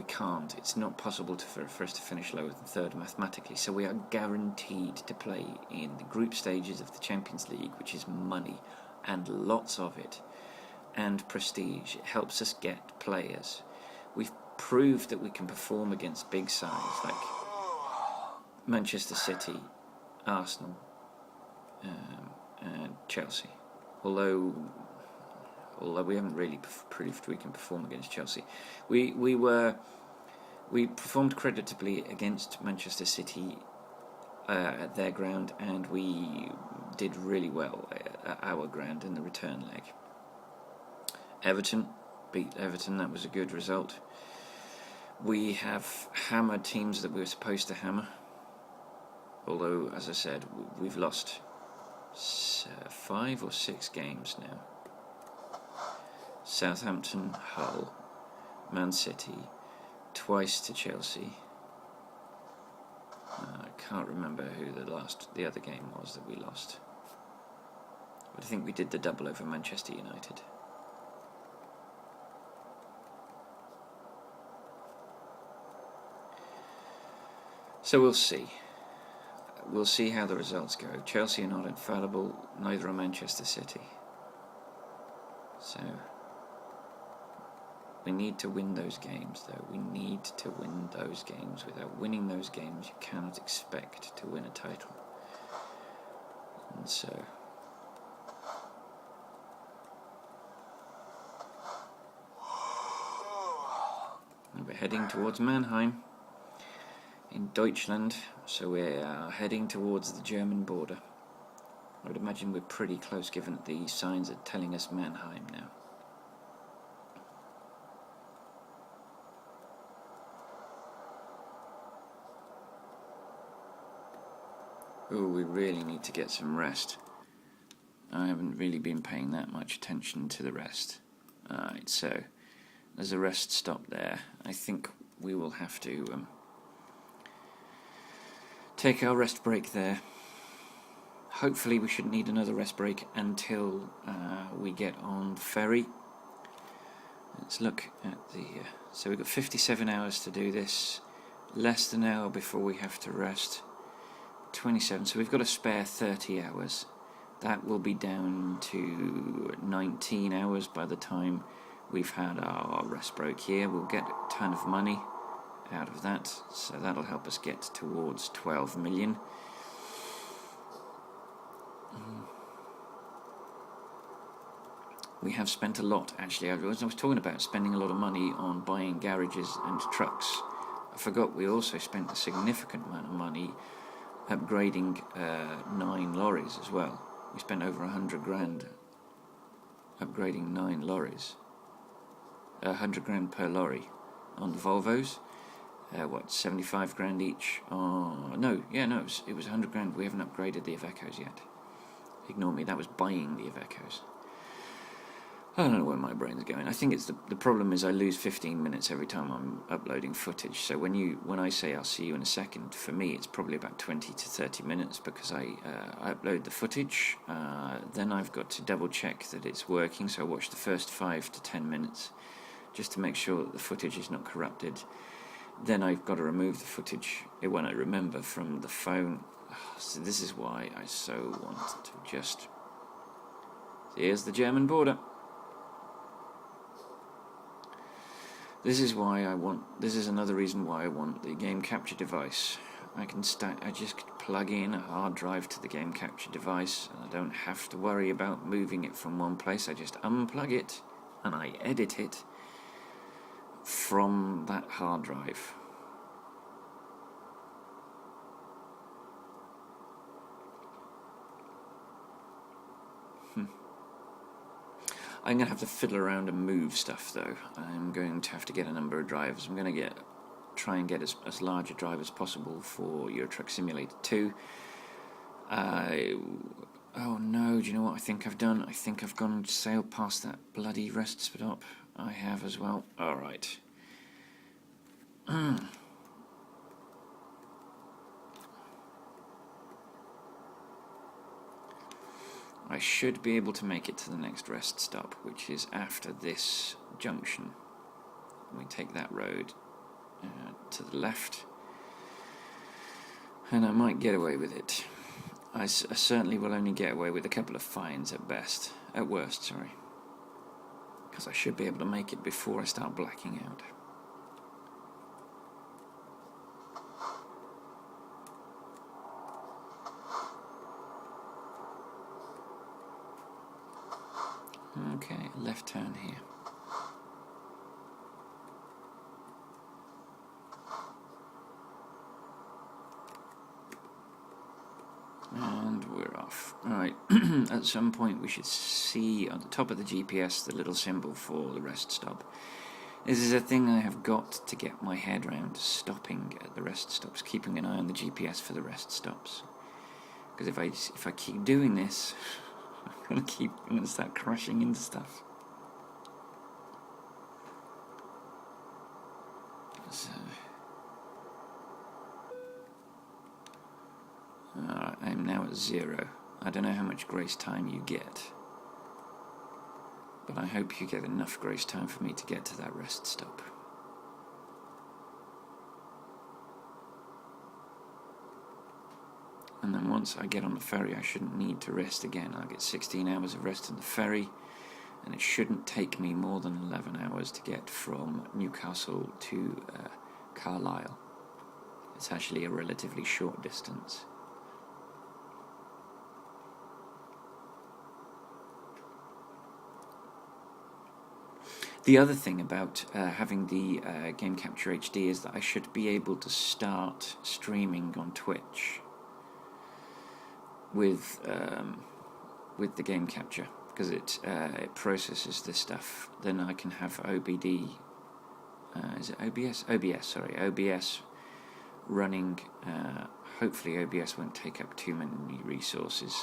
can't. It's not possible for us to finish lower than third mathematically. So we are guaranteed to play in the group stages of the Champions League, which is money, and lots of it, and prestige. It helps us get players. We've proved that we can perform against big sides like Manchester City, Arsenal, and Chelsea. Although we haven't really proved we can perform against Chelsea. We performed creditably against Manchester City at their ground, and we did really well at our ground in the return leg. Everton beat Everton. That was a good result. We have hammered teams that we were supposed to hammer. Although, as I said, we've lost 5 or 6 games now. Southampton, Hull, Man City, twice to Chelsea. I can't remember who the other game was that we lost. But I think we did the double over Manchester United. So we'll see. We'll see how the results go. Chelsea are not infallible, neither are Manchester City. So we need to win those games, though. We need to win those games. Without winning those games, you cannot expect to win a title. And so we're heading towards Mannheim in Deutschland, so we're heading towards the German border. I would imagine we're pretty close, given that the signs are telling us Mannheim now. Oh, we really need to get some rest. I haven't really been paying that much attention to the rest. Alright, so there's a rest stop there. I think we will have to take our rest break there. Hopefully we shouldn't need another rest break until we get on ferry. Let's look at the... so we've got 57 hours to do this. Less than an hour before we have to rest. 27, so we've got a spare 30 hours. That will be down to 19 hours by the time we've had our rest break here. We'll get a ton of money out of that, so that'll help us get towards 12 million. We have spent a lot, actually. I was talking about spending a lot of money on buying garages and trucks. I forgot we also spent a significant amount of money upgrading 9 lorries as well. We spent over 100 grand upgrading 9 lorries. 100 grand per lorry on the Volvos. 75 grand each? It was 100 grand. We haven't upgraded the Ivecos yet. Ignore me, that was buying the Ivecos. I don't know where my brain's going. I think it's the problem is I lose 15 minutes every time I'm uploading footage. So when I say I'll see you in a second, for me it's probably about 20 to 30 minutes, because I upload the footage, then I've got to double check that it's working. So I watch the first 5 to 10 minutes just to make sure that the footage is not corrupted. Then I've got to remove the footage when I remember from the phone. So this is why I so want to just... Here's the German border. This is another reason why I want the game capture device. I just plug in a hard drive to the game capture device, and I don't have to worry about moving it from one place. I just unplug it and I edit it from that hard drive. I'm going to have to fiddle around and move stuff, though. I'm going to have to get a number of drivers. I'm going to try and get as large a drive as possible for Euro Truck Simulator 2. Oh no, do you know what I think I've done? I think I've gone and sailed past that bloody rest stop. I have as well. Alright. I should be able to make it to the next rest stop, which is after this junction. We take that road to the left, and I might get away with it. I certainly will only get away with a couple of fines at worst, sorry. Because I should be able to make it before I start blacking out. Okay, left turn here. And we're off. Alright, at some point we should see on the top of the GPS the little symbol for the rest stop. This is a thing I have got to get my head around, stopping at the rest stops, keeping an eye on the GPS for the rest stops. Because if I keep doing this, I'm going to start crashing into stuff. So, I'm now at 0. I don't know how much grace time you get, but I hope you get enough grace time for me to get to that rest stop. And then once I get on the ferry, I shouldn't need to rest again. I'll get 16 hours of rest on the ferry, and it shouldn't take me more than 11 hours to get from Newcastle to Carlisle. It's actually a relatively short distance. The other thing about having the Game Capture HD is that I should be able to start streaming on Twitch with the Game Capture, because it processes this stuff. Then I can have OBD. Is it OBS? OBS, sorry, OBS running. Hopefully OBS won't take up too many resources.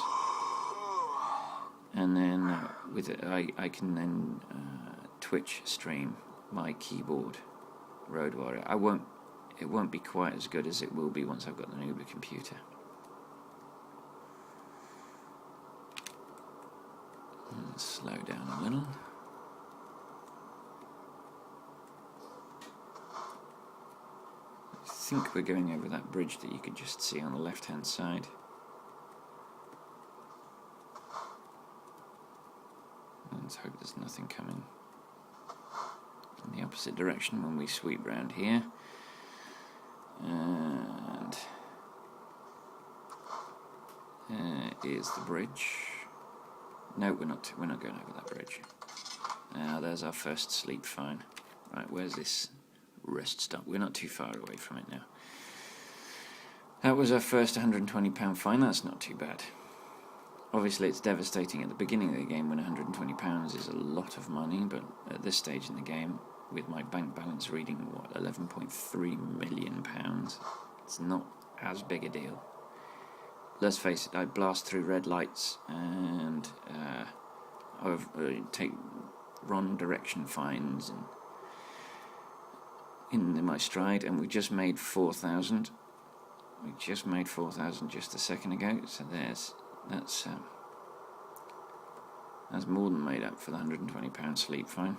And then with it, I can then Twitch stream my keyboard Road Warrior. It won't be quite as good as it will be once I've got the Uber computer. Let's slow down a little. I think we're going over that bridge that you could just see on the left hand side. Let's hope there's nothing coming in the opposite direction when we sweep round here. And is the bridge. No, we're not going over that bridge. Now there's our first sleep fine. Right, where's this rest stop? We're not too far away from it now. That was our first £120 fine. That's not too bad. Obviously it's devastating at the beginning of the game when £120 is a lot of money, but at this stage in the game, with my bank balance reading, what, £11.3 million, it's not as big a deal. Let's face it, I blast through red lights and take wrong direction fines and in my stride, and we just made 4,000. We just made 4,000 just a second ago, so that's more than made up for the £120 sleep fine,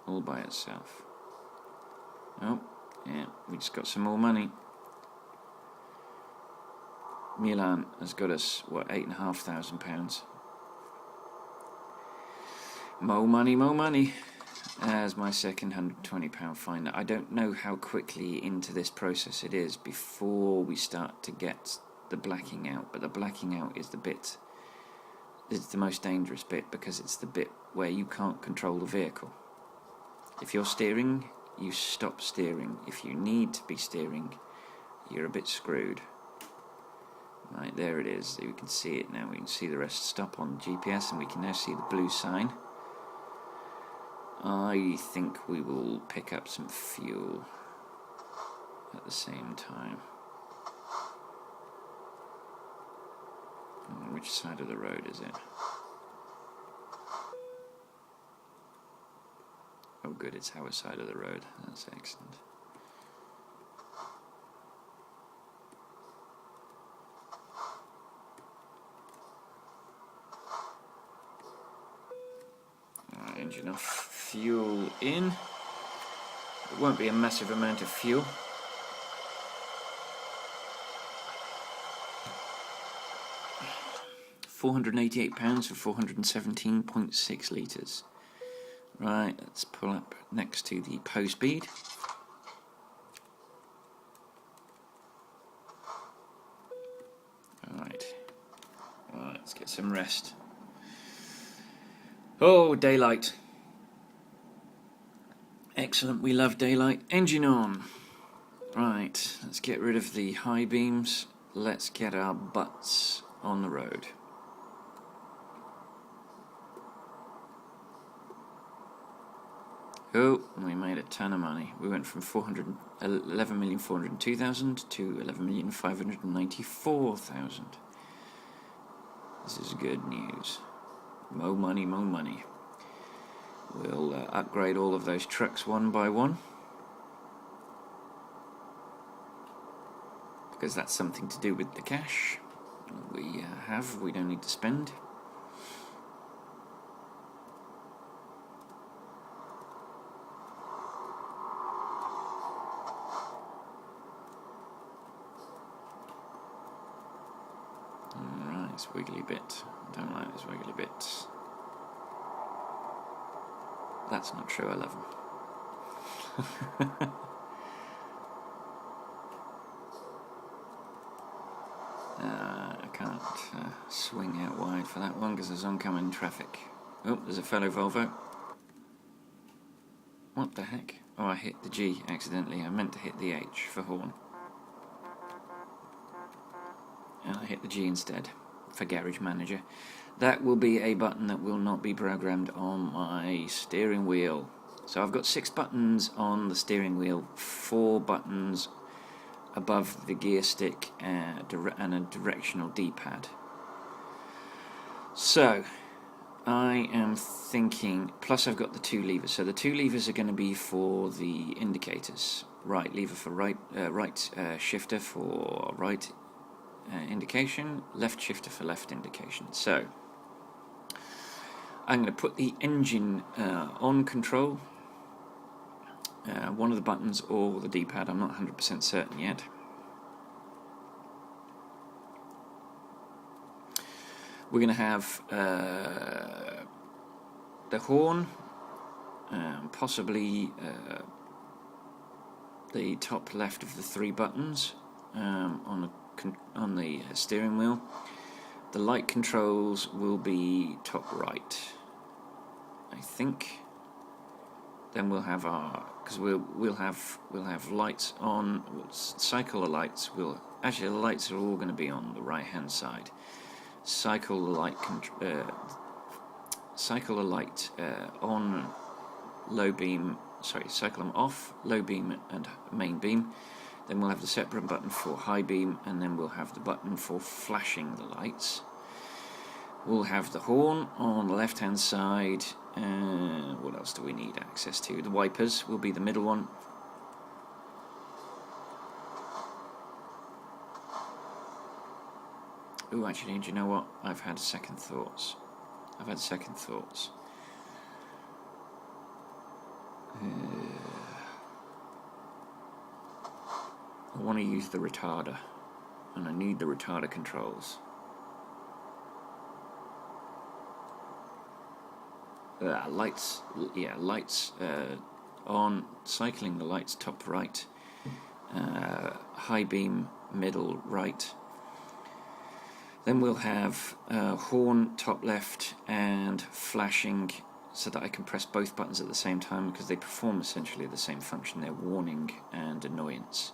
all by itself. Oh, yeah, we just got some more money. Milan has got us, what, £8,500. More money. As my second £120 fine. I don't know how quickly into this process it is before we start to get the blacking out, but the blacking out is it's the most dangerous bit, because it's the bit where you can't control the vehicle. If you're steering, you stop steering. If you need to be steering, you're a bit screwed. Right, there it is. You can see it now. We can see the rest stop on GPS, and we can now see the blue sign. I think we will pick up some fuel at the same time. Which side of the road is it? Oh good, it's our side of the road. That's excellent. Engine off, fuel in. It won't be a massive amount of fuel. £488 for 417.6 litres. Right, let's pull up next to the post speed. Alright, let's get some rest. Oh, daylight. Excellent, we love daylight. Engine on. Right, let's get rid of the high beams. Let's get our butts on the road. Oh, we made a ton of money. We went from 11,402,000 to 11,594,000. This is good news. More money, more money. We'll upgrade all of those trucks one by one, because that's something to do with the cash we have. We don't need to spend. Alright, this wiggly bit. I don't like this wiggly bit. That's not true, I love them. I can't swing out wide for that one because there's oncoming traffic. Oh, there's a fellow Volvo. What the heck? Oh, I hit the G accidentally. I meant to hit the H for horn. And I hit the G instead for Garage Manager. That will be a button that will not be programmed on my steering wheel. So I've got 6 buttons on the steering wheel, 4 buttons above the gear stick and a directional D-pad. So I am thinking, plus I've got the 2 levers. So the 2 levers are going to be for the indicators. Right lever for right shifter for right indication, left shifter for left indication. So I'm going to put the engine on control, one of the buttons or the D-pad. I'm not 100% certain yet. We're going to have the horn, possibly the top left of the 3 buttons on the steering wheel. The light controls will be top right, I think. Then we'll have our, because we'll have lights on. We'll cycle the lights. Actually the lights are all going to be on the right hand side. Cycle the light on low beam. Sorry, cycle them off low beam and main beam. Then we'll have the separate button for high beam, and then we'll have the button for flashing the lights. We'll have the horn on the left hand side. What else do we need access to? The wipers will be the middle one. Oh, actually, do you know what? I've had second thoughts. I want to use the retarder, and I need the retarder controls. Lights on, cycling the lights top right, high beam middle right. Then we'll have horn top left and flashing, so that I can press both buttons at the same time, because they perform essentially the same function. They're warning and annoyance.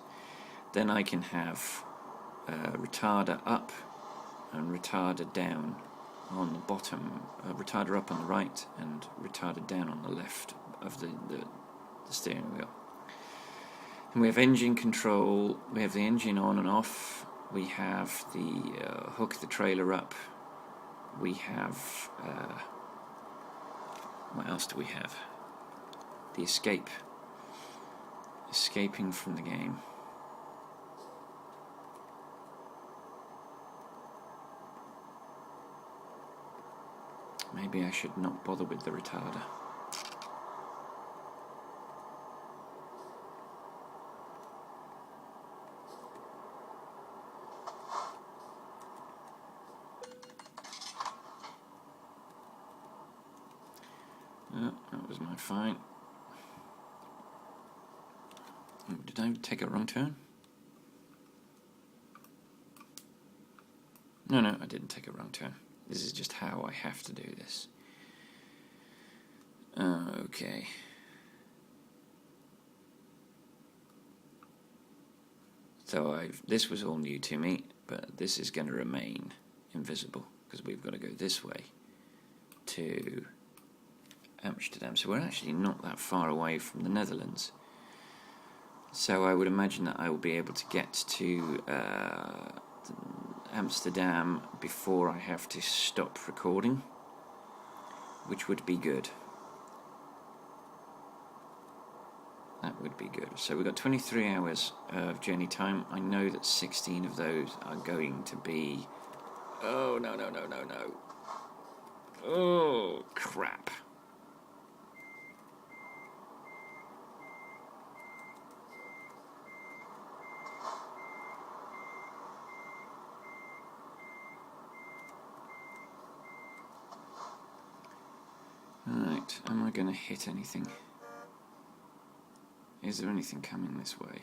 Then I can have retarder up and retarder down on the bottom, retarder up on the right and retarder down on the left of the steering wheel. And we have engine control, we have the engine on and off, we have the hook the trailer up, we have, what else do we have? The escaping from the game. Maybe I should not bother with the retarder. That was my fine. Did I take a wrong turn? No, I didn't take a wrong turn. This is just how I have to do this. Okay. So this was all new to me, but this is going to remain invisible because we've got to go this way to Amsterdam. So we're actually not that far away from the Netherlands. So I would imagine that I will be able to get to Amsterdam before I have to stop recording, which would be good. That would be good. So we've got 23 hours of journey time. I know that 16 of those are going to be... Oh, no. Oh, crap. Right, am I going to hit anything? Is there anything coming this way?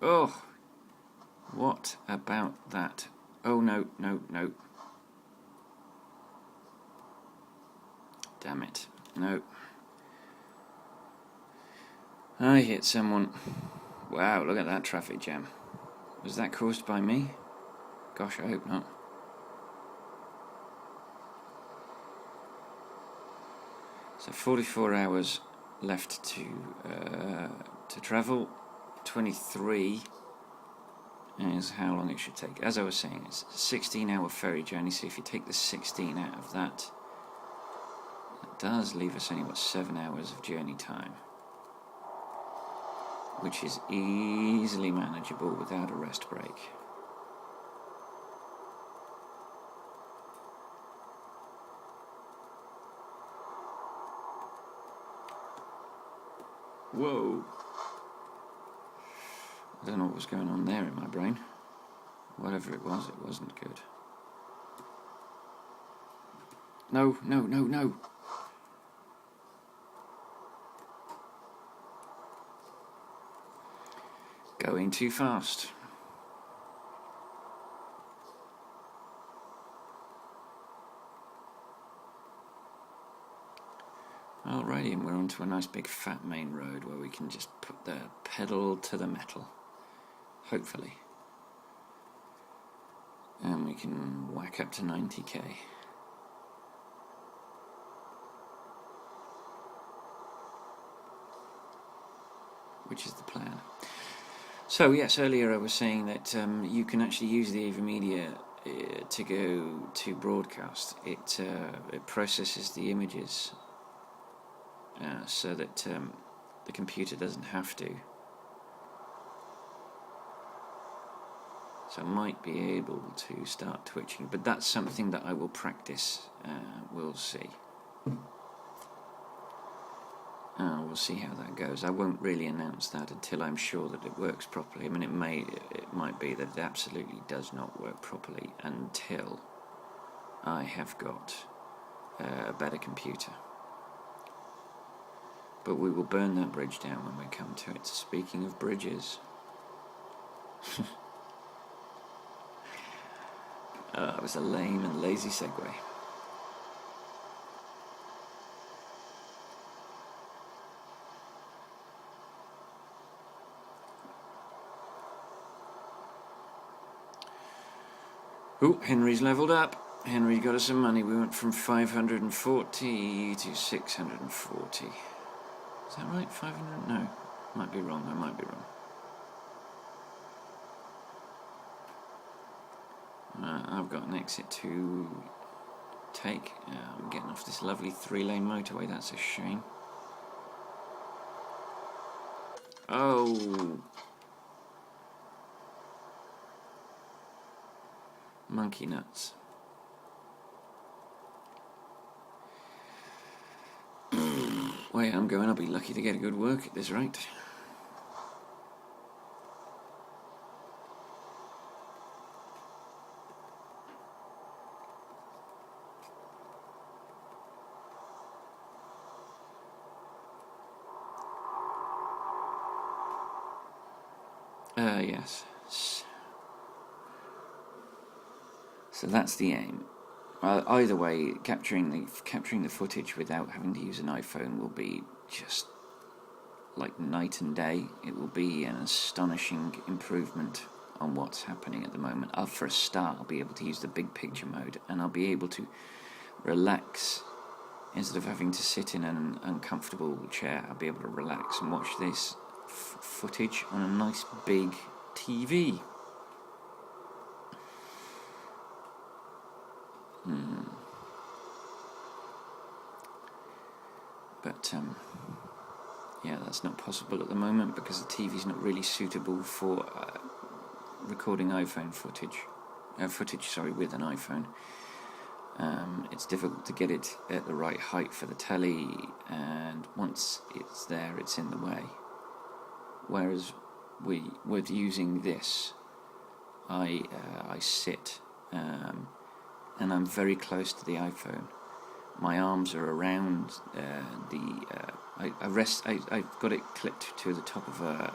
Oh! What about that? Oh, no. Damn it. No. I hit someone. Wow, look at that traffic jam. Was that caused by me? Gosh, I hope not. So 44 hours left to travel. 23 is how long it should take. As I was saying, it's a 16-hour ferry journey, so if you take the 16 out of that, it does leave us only, 7 hours of journey time, which is easily manageable without a rest break. Whoa. I don't know what was going on there in my brain. Whatever it wasn't good. No. Going too fast. Alrighty, and we're onto a nice big fat main road where we can just put the pedal to the metal, hopefully. And we can whack up to 90k. Which is the plan. So yes, earlier I was saying that you can actually use the AVmedia to go to broadcast. It processes the images so that the computer doesn't have to. So I might be able to start twitching, but that's something that I will practice. We'll see. We'll see how that goes. I won't really announce that until I'm sure that it works properly. I mean, it might be that it absolutely does not work properly until I have got a better computer. But we will burn that bridge down when we come to it. Speaking of bridges, it was a lame and lazy segue. Oh, Henry's levelled up. Henry got us some money. We went from 540 to 640. Is that right? 500? No. Might be wrong. I might be wrong. I've got an exit to take. I'm getting off this lovely 3-lane motorway. That's a shame. Oh! Monkey nuts. Way I'm going, I'll be lucky to get a good work at this rate. Yes. So that's the aim. Either way, capturing the footage without having to use an iPhone will be just like night and day. It will be an astonishing improvement on what's happening at the moment. For a start, I'll be able to use the big picture mode, and I'll be able to relax instead of having to sit in an uncomfortable chair. I'll be able to relax and watch this footage on a nice big TV. But yeah, that's not possible at the moment because the TV's not really suitable for recording iPhone footage. With an iPhone. It's difficult to get it at the right height for the telly, and once it's there, it's in the way. Whereas with using this, I sit, and I'm very close to the iPhone. My arms are around I've got it clipped to the top of a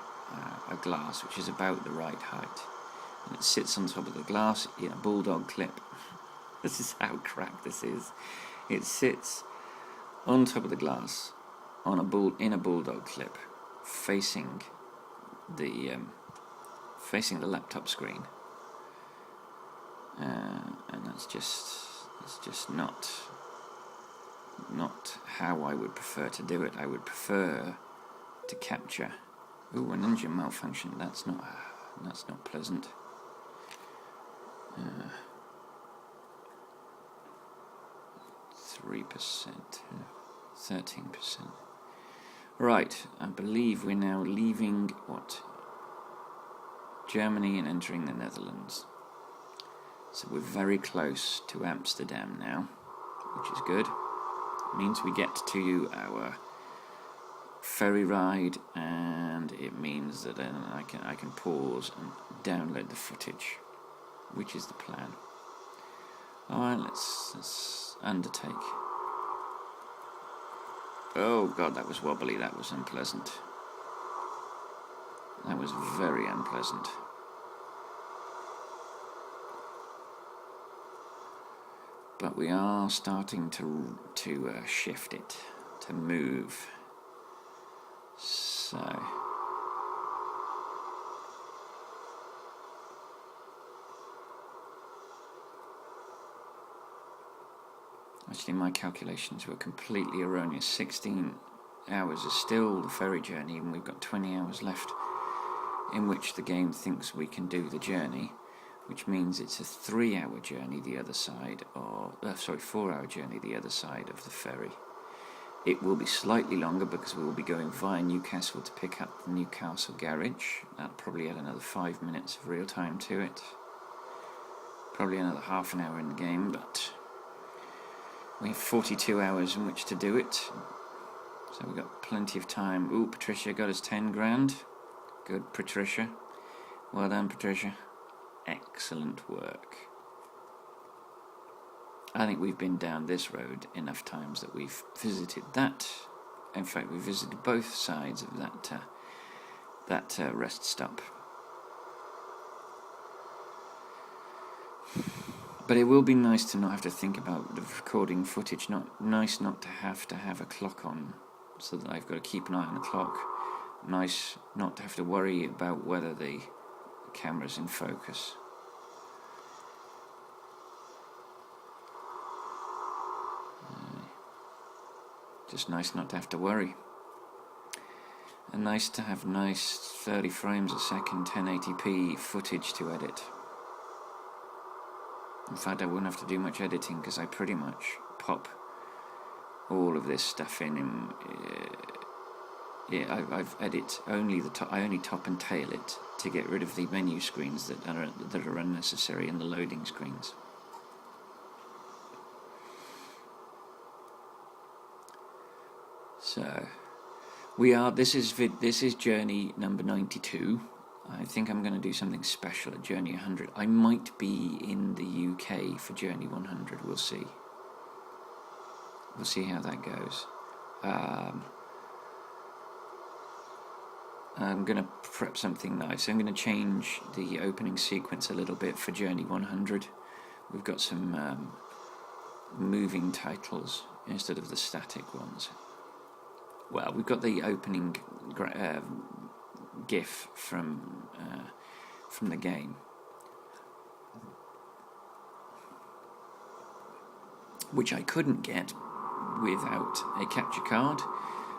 glass, which is about the right height, and it sits on top of the glass in a bulldog clip. This is how cracked this is. It sits on top of the glass in a bulldog clip, facing the laptop screen, and that's just not how I would prefer to do it. I would prefer to capture. Ooh, an engine malfunction. That's not pleasant. 3%, 13%. Right, I believe we're now leaving Germany and entering the Netherlands. So we're very close to Amsterdam now, which is good. It means we get to our ferry ride, and it means that then I can pause and download the footage, which is the plan. Alright, let's undertake. Oh god, that was wobbly, that was unpleasant. That was very unpleasant. But we are starting to shift it, to move. So actually, my calculations were completely erroneous. 16 hours is still the ferry journey, and we've got 20 hours left in which the game thinks we can do the journey, which means it's a 3-hour journey the other side, 4-hour journey the other side of the ferry. It will be slightly longer because we will be going via Newcastle to pick up the Newcastle garage. That'll probably add another 5 minutes of real time to it. Probably another half an hour in the game, but we have 42 hours in which to do it. So we've got plenty of time. Ooh, Patricia got us 10 grand. Good, Patricia. Well done, Patricia. Excellent work. I think we've been down this road enough times that we've visited that. In fact, we visited both sides of that rest stop. But it will be nice to not have to think about the recording footage. Nice not to have a clock on, so that I've got to keep an eye on the clock. Nice not to have to worry about whether the camera's in focus. Just nice not to have to worry. And nice to have nice 30 frames a second 1080p footage to edit. In fact, I wouldn't have to do much editing because I pretty much pop all of this stuff in. I've edit only the top. I only top and tail it to get rid of the menu screens that are unnecessary and the loading screens. So we are. This is journey number 92. I think I'm going to do something special at journey 100. I might be in the UK for journey 100. We'll see. We'll see how that goes. I'm going to prep something nice. I'm going to change the opening sequence a little bit for journey 100. We've got some moving titles instead of the static ones. Well, we've got the opening GIF from the game, which I couldn't get without a capture card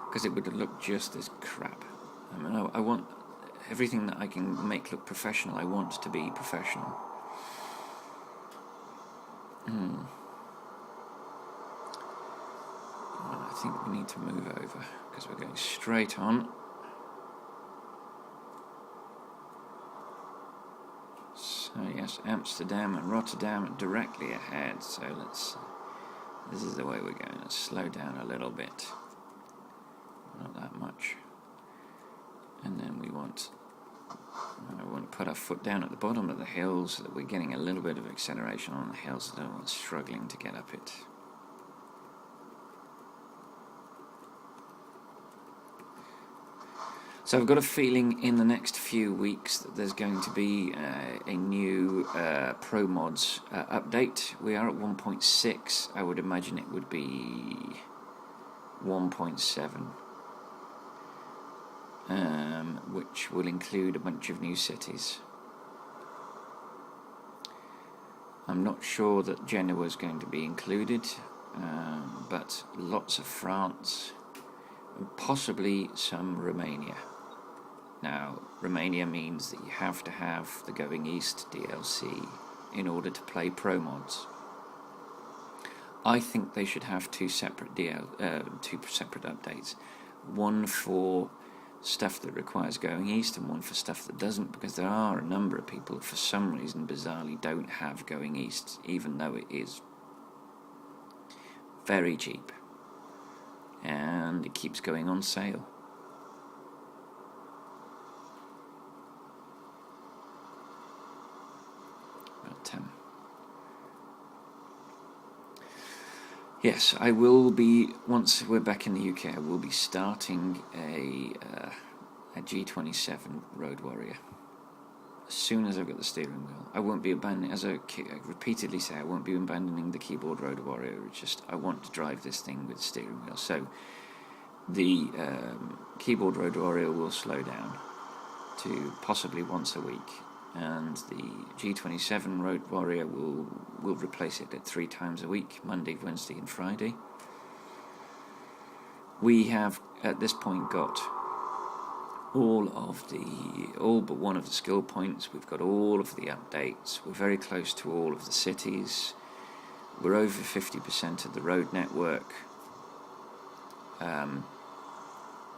because it would have looked just as crap. I mean, I want everything that I can make look professional. I want to be professional. Well, I think we need to move over because we're going straight on. So yes, Amsterdam and Rotterdam are directly ahead. So this is the way we're going. Let's slow down a little bit. Not that much. And then I want to put our foot down at the bottom of the hill so that we're getting a little bit of acceleration on the hill so that we're not struggling to get up it. So I've got a feeling in the next few weeks that there's going to be a new ProMods update. We are at 1.6. I would imagine it would be 1.7. Which will include a bunch of new cities. I'm not sure that Genoa is going to be included, but lots of France, and possibly some Romania. Now, Romania means that you have to have the Going East DLC in order to play ProMods. I think they should have two separate updates. One for stuff that requires Going East and one for stuff that doesn't, because there are a number of people that for some reason bizarrely don't have Going East, even though it is very cheap and it keeps going on sale. But yes, I will be, once we're back in the UK, I will be starting a G27 Road Warrior as soon as I've got the steering wheel. I won't be abandoning, as I repeatedly say, I won't be abandoning the keyboard Road Warrior. It's just I want to drive this thing with the steering wheel. So the keyboard Road Warrior will slow down to possibly once a week, and the G27 Road Warrior will replace it at 3 times a week, Monday, Wednesday and Friday. We have at this point got all but one of the skill points. We've got all of the updates. We're very close to all of the cities. We're over 50% of the road network, and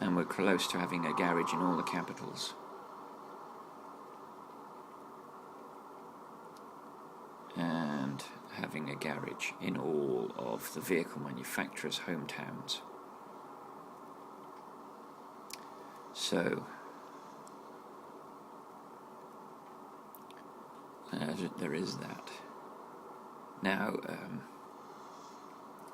we're close to having a garage in all the capitals. And having a garage in all of the vehicle manufacturers' hometowns. So there is that. Now,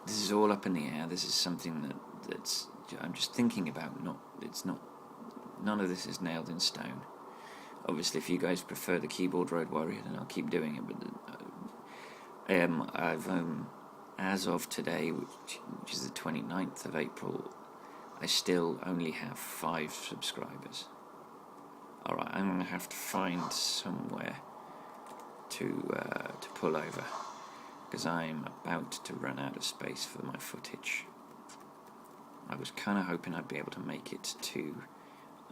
this is all up in the air. This is something that's I'm just thinking about. None of this is nailed in stone. Obviously, if you guys prefer the keyboard Road Warrior, then I'll keep doing it. But I've as of today, which is the 29th of April, I still only have 5 subscribers. Alright, I'm going to have to find somewhere to pull over, because I'm about to run out of space for my footage. I was kind of hoping I'd be able to make it to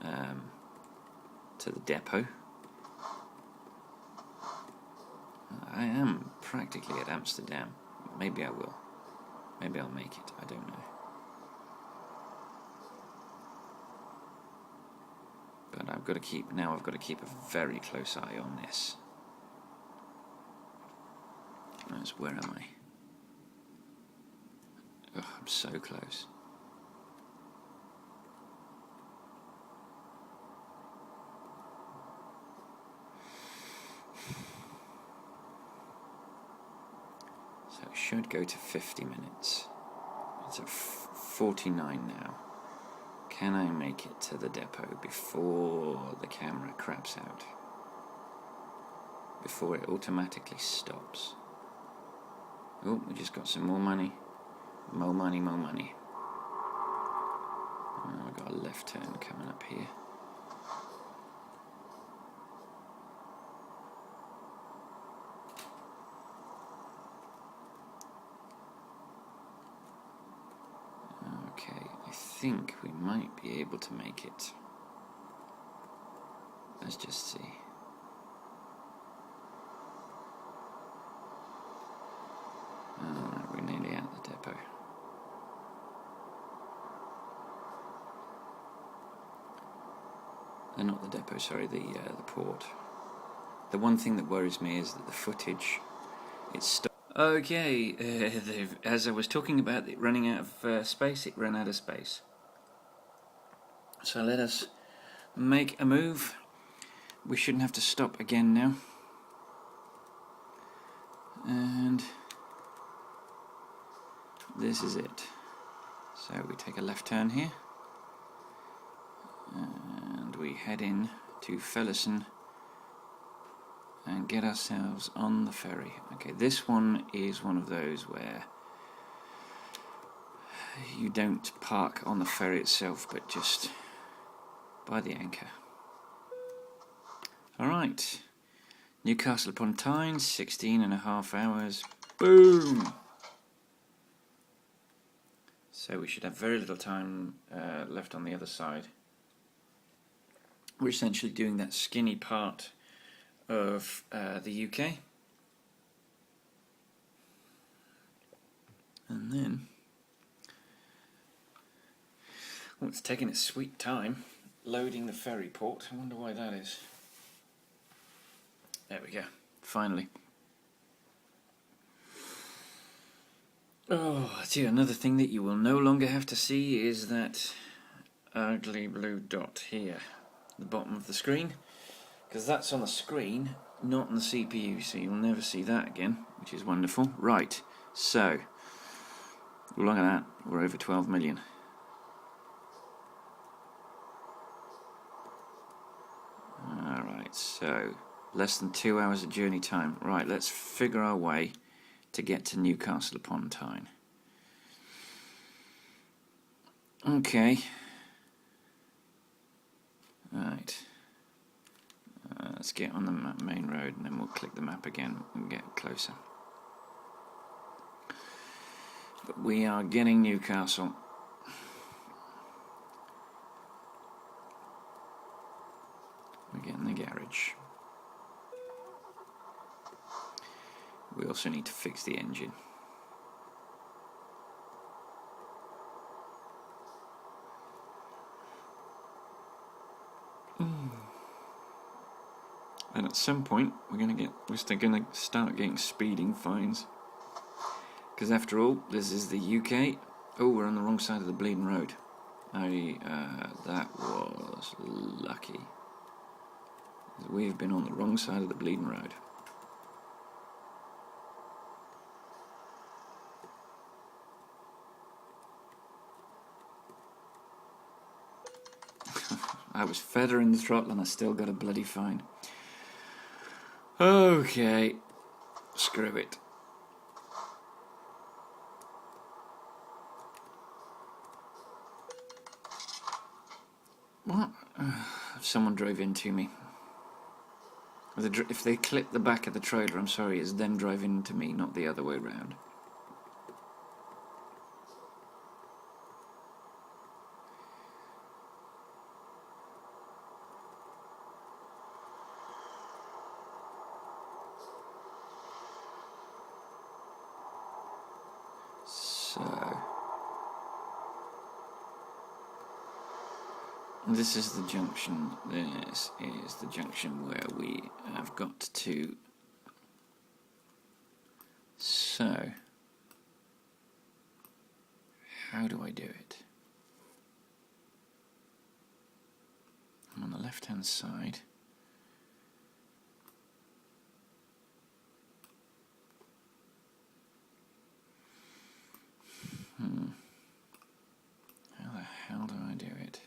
the depot. I am practically at Amsterdam. Maybe I will. Maybe I'll make it. I don't know. But I've got to keep a very close eye on this. Where am I? Oh, I'm so close. So it should go to 50 minutes. It's at 49 now. Can I make it to the depot before the camera craps out? Before it automatically stops? Oh, we just got some more money. More money, more money. Oh, we've got a left turn coming up here. Okay, I think we might be able to make it. Let's just see. Alright, we're nearly at the depot. Not the depot, sorry, the port. The one thing that worries me is that the footage, it's stopped. Okay, as I was talking about it running out of space, it ran out of space. So let us make a move. We shouldn't have to stop again now. And this is it. So we take a left turn here. And we head in to Fellison and get ourselves on the ferry. Okay, this one is one of those where you don't park on the ferry itself, but just by the anchor. Alright, Newcastle upon Tyne, 16.5 hours. Boom! So we should have very little time left on the other side. We're essentially doing that skinny part of the UK. And then, oh, it's taking its sweet time loading the ferry port. I wonder why that is. There we go, finally. Oh, dear, another thing that you will no longer have to see is that ugly blue dot here at the bottom of the screen, because that's on the screen, not on the CPU, so you'll never see that again, which is wonderful. Right, so look at that, we're over 12 million. Alright, so less than 2 hours of journey time. Right, let's figure our way to get to Newcastle upon Tyne. Okay. Right. Let's get on the main road and then we'll click the map again and get closer. But we are getting Newcastle. We're getting the garage. We also need to fix the engine. And at some point we're still gonna start getting speeding fines. Because after all, this is the UK. Oh, we're on the wrong side of the bleeding road. That was lucky. We've been on the wrong side of the bleeding road. I was feathering the throttle and I still got a bloody fine. Okay, screw it. What? Someone drove into me. If they clip the back of the trailer, I'm sorry, it's them driving into me, not the other way round. This is the junction. This is the junction where we have got to. So, how do I do it? I'm on the left-hand side. How the hell do I do it?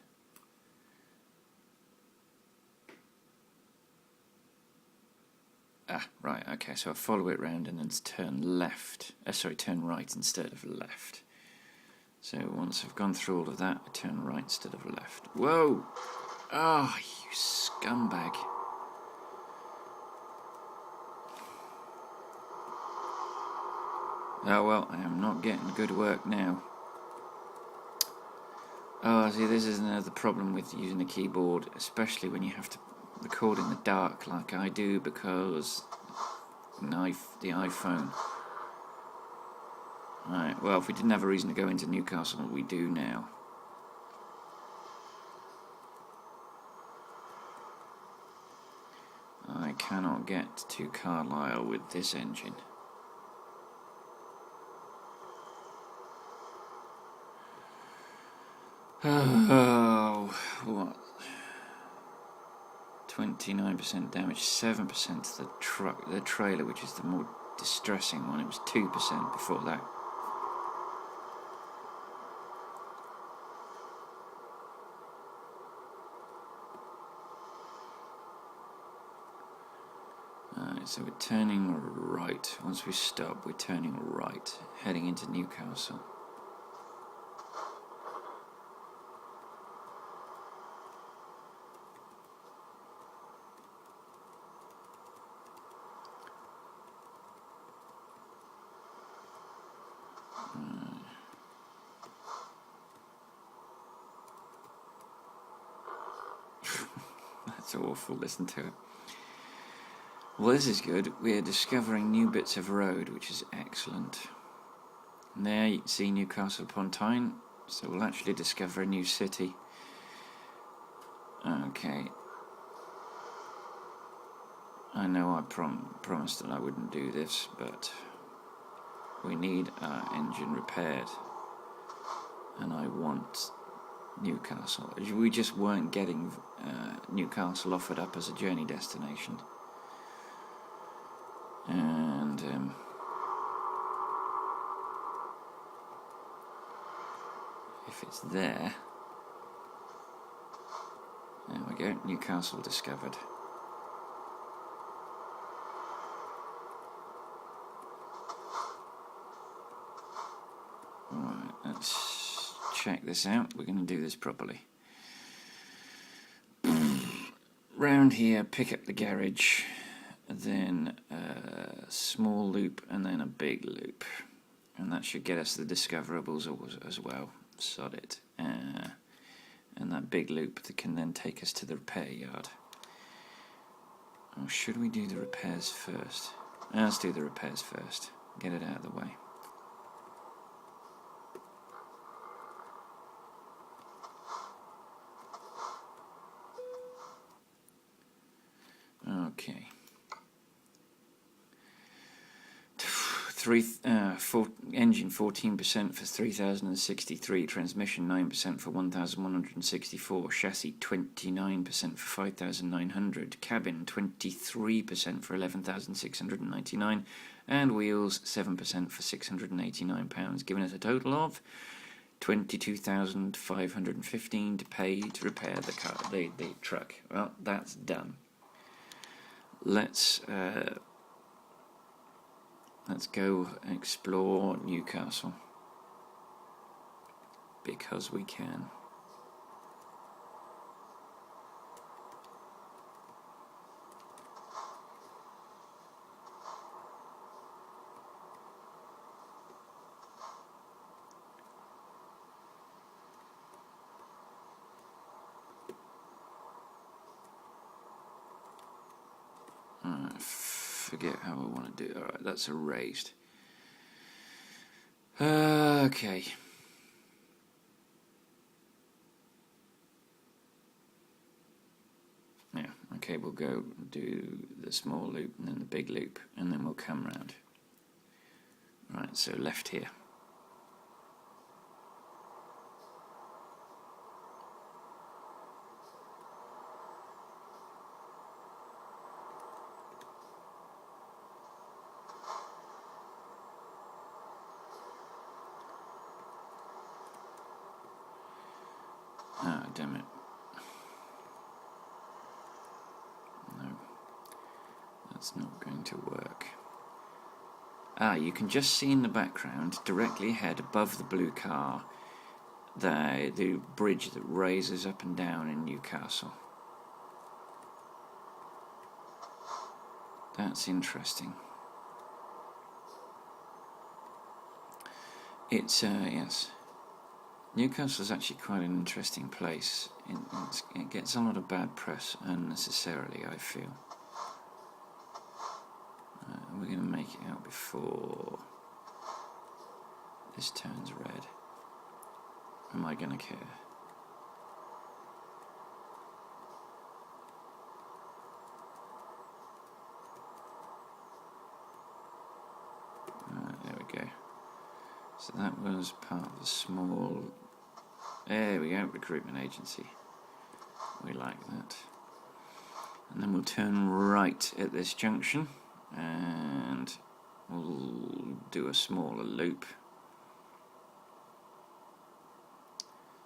Ah, right, okay, so I follow it round and then turn left. Turn right instead of left. So once I've gone through all of that, I turn right instead of left. Whoa! Oh, you scumbag. Oh well, I am not getting good work now. Oh, see, this is another problem with using a keyboard, especially when you have to record in the dark like I do, because the iPhone. Right, well, if we didn't have a reason to go into Newcastle, we do now. I cannot get to Carlisle with this engine. Oh, what? 29% damage, 7% to the truck, the trailer, which is the more distressing one. It was 2% before that. Alright, so we're turning right. Once we stop, we're turning right, heading into Newcastle. That's awful, listen to it. Well, this is good. We're discovering new bits of road, which is excellent. And there you can see Newcastle upon Tyne, so we'll actually discover a new city. Okay. I know I promised that I wouldn't do this, but we need our engine repaired. And I want Newcastle. We just weren't getting Newcastle offered up as a journey destination. And if it's there we go, Newcastle discovered. Alright, let's check this out. We're going to do this properly. Round here, pick up the garage, then a small loop and then a big loop, and that should get us the discoverables as well. Sod it. And that big loop that can then take us to the repair yard. Or should we do the repairs first? Let's do the repairs first. Get it out of the way. Okay. Engine 14% for 3,063, transmission 9% for 1,164, chassis 29% for 5,900, cabin 23% for 11,699, and wheels 7% for £689, giving us a total of 22,515 to pay to repair the car, the truck. Well, that's done. Let's go explore Newcastle, because we can. Forget how I want to do it. Alright, that's erased. Okay. Okay, we'll go do the small loop and then the big loop, and then we'll come round. Right, so left here. Ah, damn it. No, that's not going to work. Ah, you can just see in the background, directly ahead, above the blue car, the bridge that raises up and down in Newcastle. That's interesting. It's, yes. Newcastle's actually quite an interesting place. It gets a lot of bad press unnecessarily, I feel. We're going to make it out before this turns red. Am I going to care? There we go. So that was part of the small... There we go, recruitment agency. We like that. And then we'll turn right at this junction and we'll do a smaller loop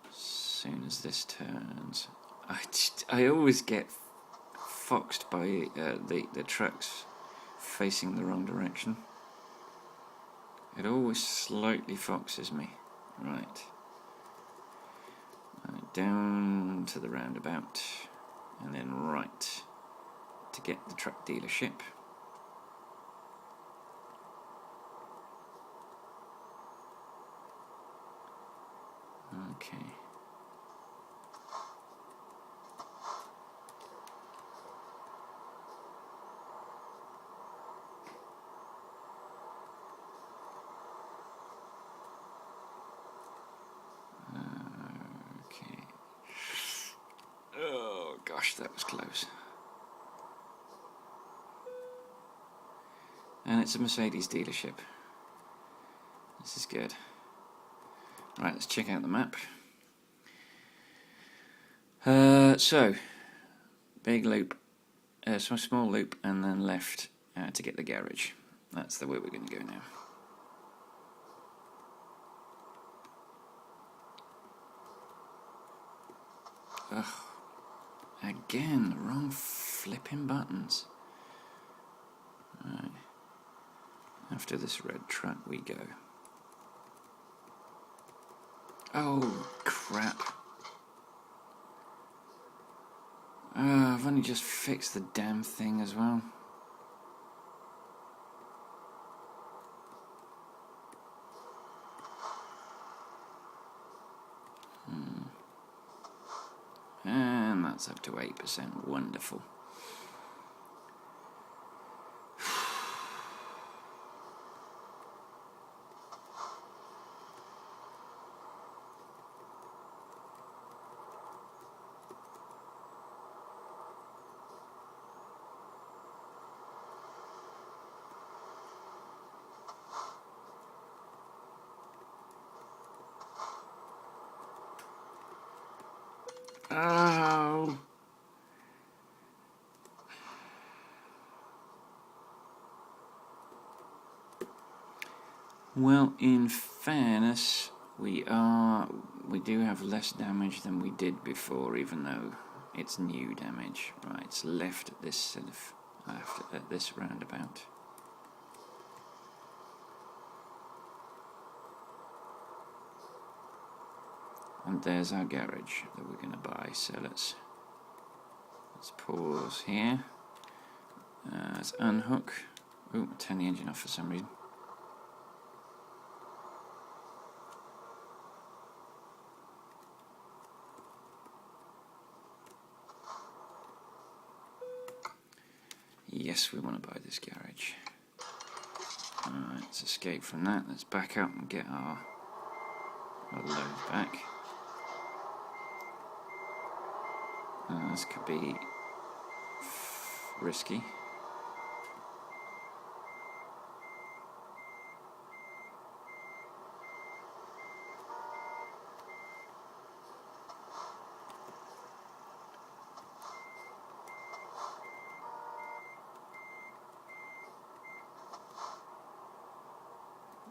as soon as this turns. I always get foxed by the trucks facing the wrong direction. It always slightly foxes me. Right. Down to the roundabout and then right to get the truck dealership. Okay. Okay. Oh gosh, that was close. And it's a Mercedes dealership. This is good. Right, let's check out the map. So, big loop, small loop, and then left to get the garage. That's the way we're going to go now. Ugh. Again, the wrong flipping buttons. Right. After this red truck we go. Oh, crap. I've only just fixed the damn thing as well. And that's up to 8%. Wonderful. Oh. Well, in fairness, we do have less damage than we did before, even though it's new damage. Right, it's left at this at this roundabout. And there's our garage that we're going to buy. So let's pause here. Let's unhook. Oh, turn the engine off for some reason. Yes, we want to buy this garage. Alright, let's escape from that. Let's back up and get our load back. This could be risky.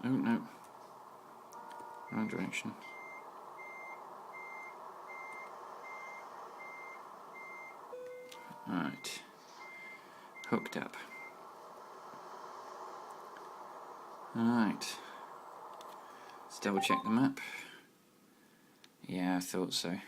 Oh no, wrong direction. Right, hooked up. Alright, let's double check the map. Yeah, I thought so.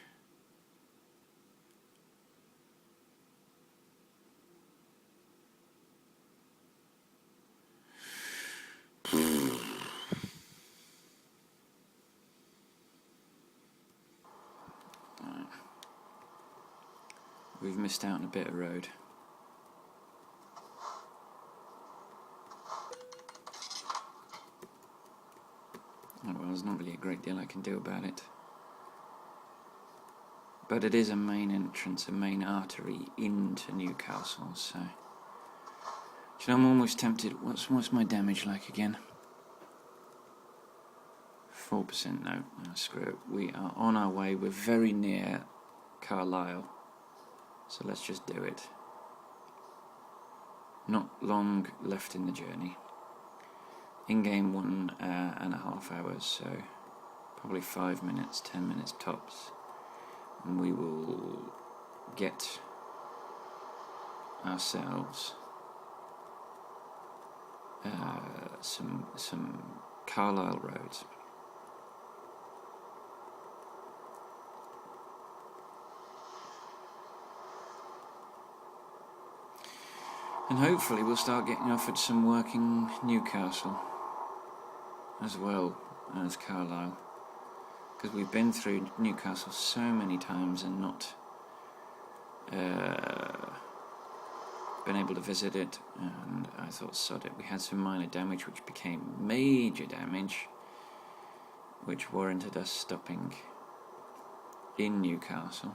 We've missed out on a bit of road. Oh well, there's not really a great deal I can do about it. But it is a main entrance, a main artery into Newcastle, so... You know, I'm almost tempted. What's my damage like again? 4%, no, screw it. We are on our way, we're very near Carlisle. So let's just do it. Not long left in the journey. In-game 1.5 hours, so probably 5 minutes, 10 minutes tops. And we will get ourselves some Carlisle roads. And hopefully we'll start getting offered some work in Newcastle as well as Carlisle, because we've been through Newcastle so many times and not been able to visit it, and I thought, sod it. We had some minor damage which became major damage, which warranted us stopping in Newcastle.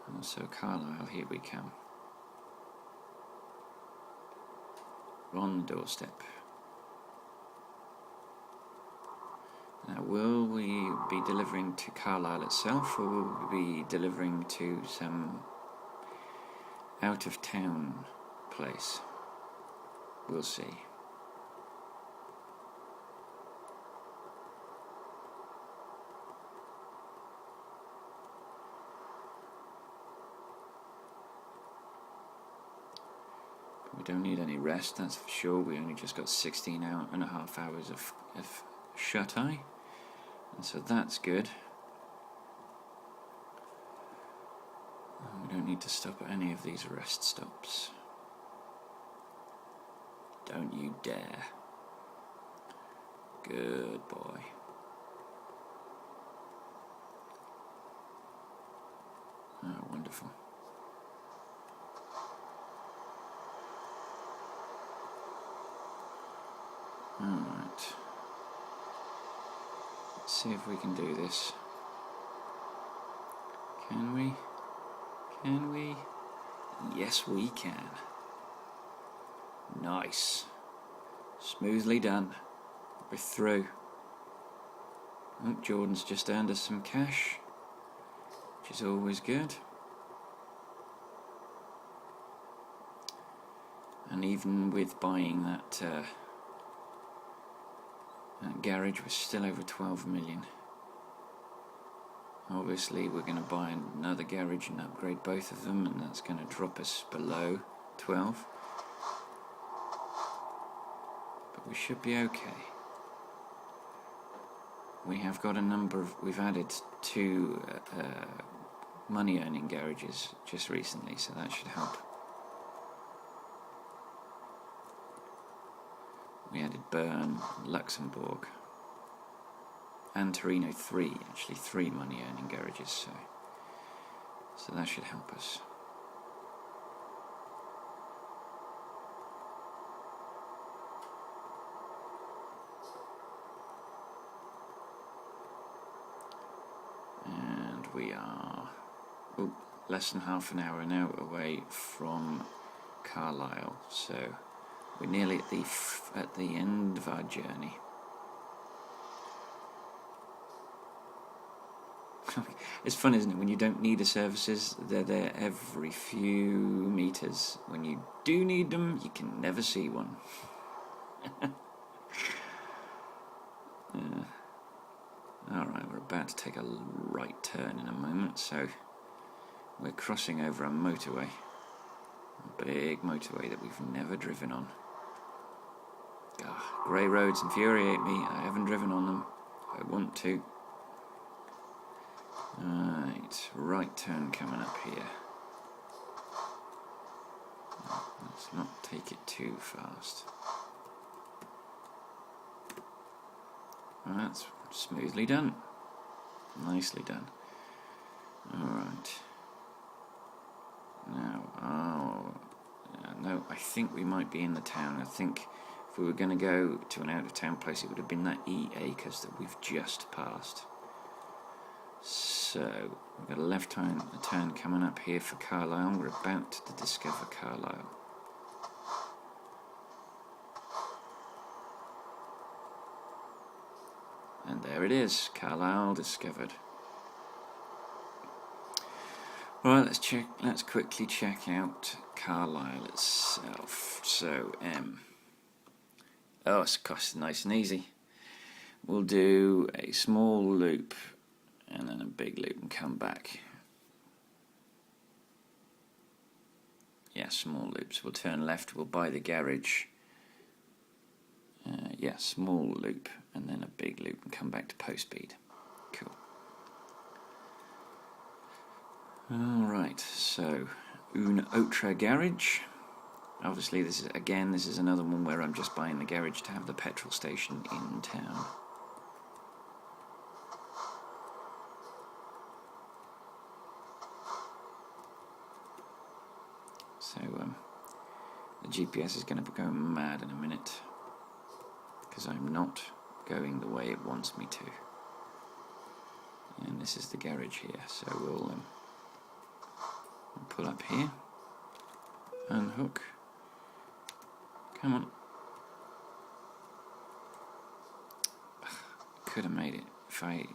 And so Carlisle, here we come. We're on the doorstep. Now, will we be delivering to Carlisle itself, or will we be delivering to some out-of-town place? We'll see. We don't need any rest, that's for sure. We only just got 16.5 hours of shut-eye, and so that's good. We don't need to stop at any of these rest stops. Don't you dare. Good boy. Oh, wonderful. Alright. Let's see if we can do this. Can we? Can we? Yes, we can. Nice. Smoothly done. We're through. Oh, Jordan's just earned us some cash, which is always good. And even with buying that garage, was still over 12 million. Obviously we're going to buy another garage and upgrade both of them, and that's going to drop us below 12, but we should be okay. We have got a number of, we've added 2 money earning garages just recently, so that should help. We added Bern, Luxembourg, and Torino, 3 money earning garages, so that should help us. And we are less than half an hour now away from Carlisle, so we're nearly at the end of our journey. It's fun, isn't it, when you don't need the services, they're there every few meters. When you do need them, you can never see one. Alright, we're about to take a right turn in a moment, so we're crossing over a motorway. A big motorway that we've never driven on. Grey roads infuriate me. I haven't driven on them. I want to. Right turn coming up here. Let's not take it too fast. That's smoothly done. Nicely done. Alright. Now, no, I think we might be in the town. I think if we were going to go to an out-of-town place, it would have been that acres that we've just passed. So, we've got a left turn coming up here for Carlisle. We're about to discover Carlisle. And there it is, Carlisle discovered. Right, let's quickly check out Carlisle itself. So, oh, it's nice and easy. We'll do a small loop and then a big loop and come back. Yeah, small loops. We'll turn left, we'll buy the garage. Yeah, small loop and then a big loop and come back to post speed. Cool. Alright, so une autre garage. Obviously this is another one where I'm just buying the garage to have the petrol station in town. So the GPS is going to go mad in a minute because I'm not going the way it wants me to. And this is the garage here, so we'll pull up here, unhook, come on. Could have made it if I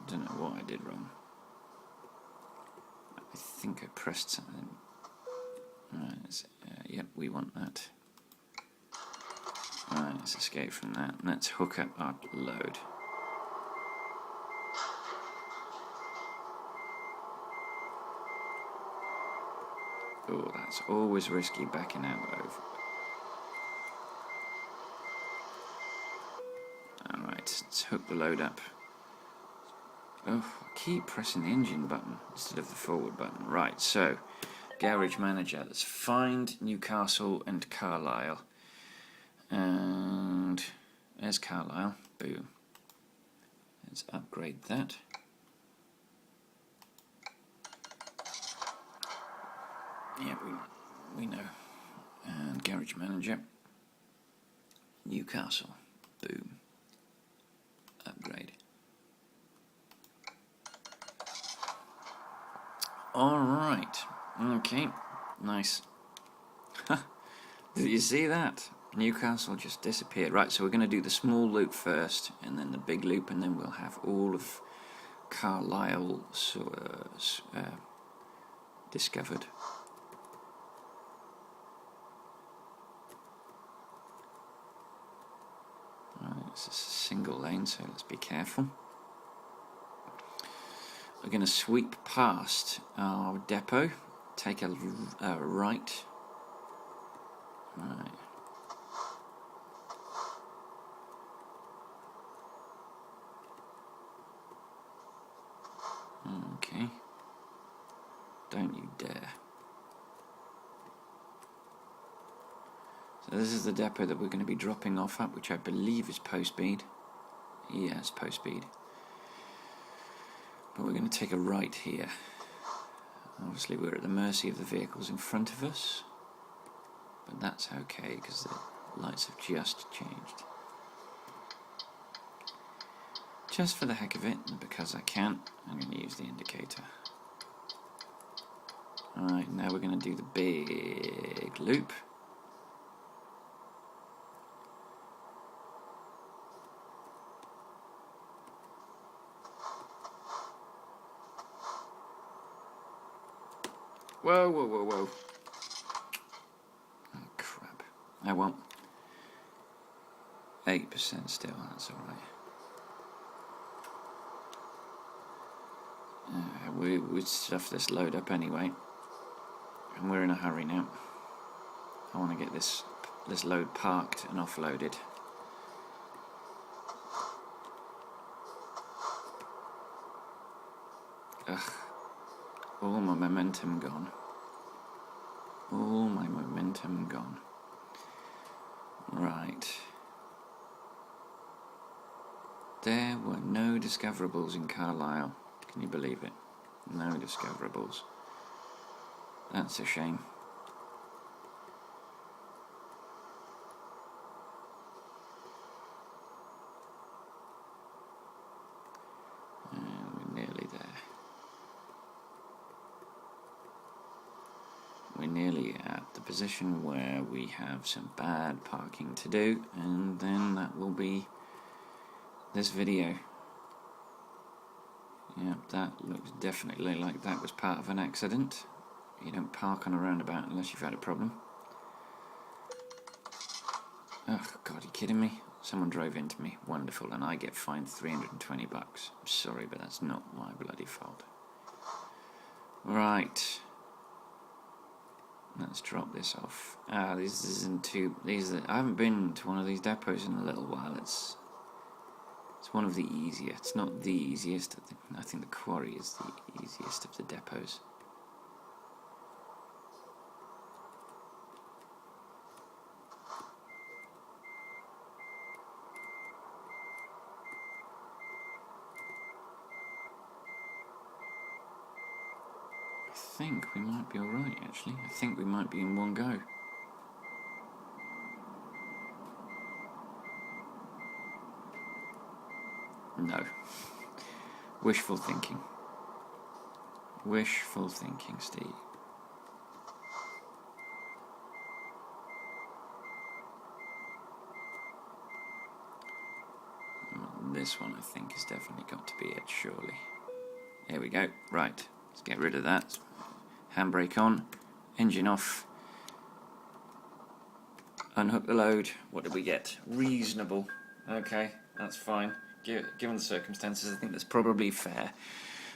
don't know what I did wrong. I think I pressed something. Yep, we want that. Right, let's escape from that. And let's hook up our load. Oh, that's always risky backing out over. Alright, let's hook the load up. Oh, I keep pressing the engine button instead of the forward button. Right, so Garage Manager, let's find Newcastle and Carlisle. And there's Carlisle, boom. Let's upgrade that. Yeah, we know. And Garage Manager, Newcastle, boom. Upgrade. Alright, okay, nice. Did you see that? Newcastle just disappeared. Right, so we're going to do the small loop first, and then the big loop, and then we'll have all of Carlisle discovered. Right, this is a single lane, so let's be careful. We're going to sweep past our depot, take a right. Right. Okay. Don't you dare. So this is the depot that we're going to be dropping off at, which I believe is post speed. Yes, post speed. But we're going to take a right here. Obviously we're at the mercy of the vehicles in front of us, but that's okay because the lights have just changed. Just for the heck of it, and because I can, I'm going to use the indicator. Alright, now we're going to do the big loop. Whoa, whoa, whoa, whoa. Oh, crap. I won't. 8% still, that's alright. We stuff this load up anyway. And we're in a hurry now. I want to get this load parked and offloaded. Ugh. All my momentum gone. All my momentum gone. Right. There were no discoverables in Carlisle. Can you believe it? No discoverables. That's a shame. We're nearly there. We're nearly at the position where we have some bad parking to do, and then that will be this video. Yeah, that looks definitely like that was part of an accident. You don't park on a roundabout unless you've had a problem. Oh God, are you kidding me? Someone drove into me. Wonderful, and I get fined 320 bucks. I'm sorry, but that's not my bloody fault. Right. Let's drop this off. This isn't too... I haven't been to one of these depots in a little while. It's one of the easier. It's not the easiest. I think the quarry is the easiest of the depots. I think we might be alright, actually. I think we might be in one go. No. Wishful thinking. Wishful thinking, Steve. This one, I think, has definitely got to be it, surely. There we go. Right. Let's get rid of that. Handbrake on. Engine off. Unhook the load. What did we get? Reasonable. Okay, that's fine. Given the circumstances, I think that's probably fair.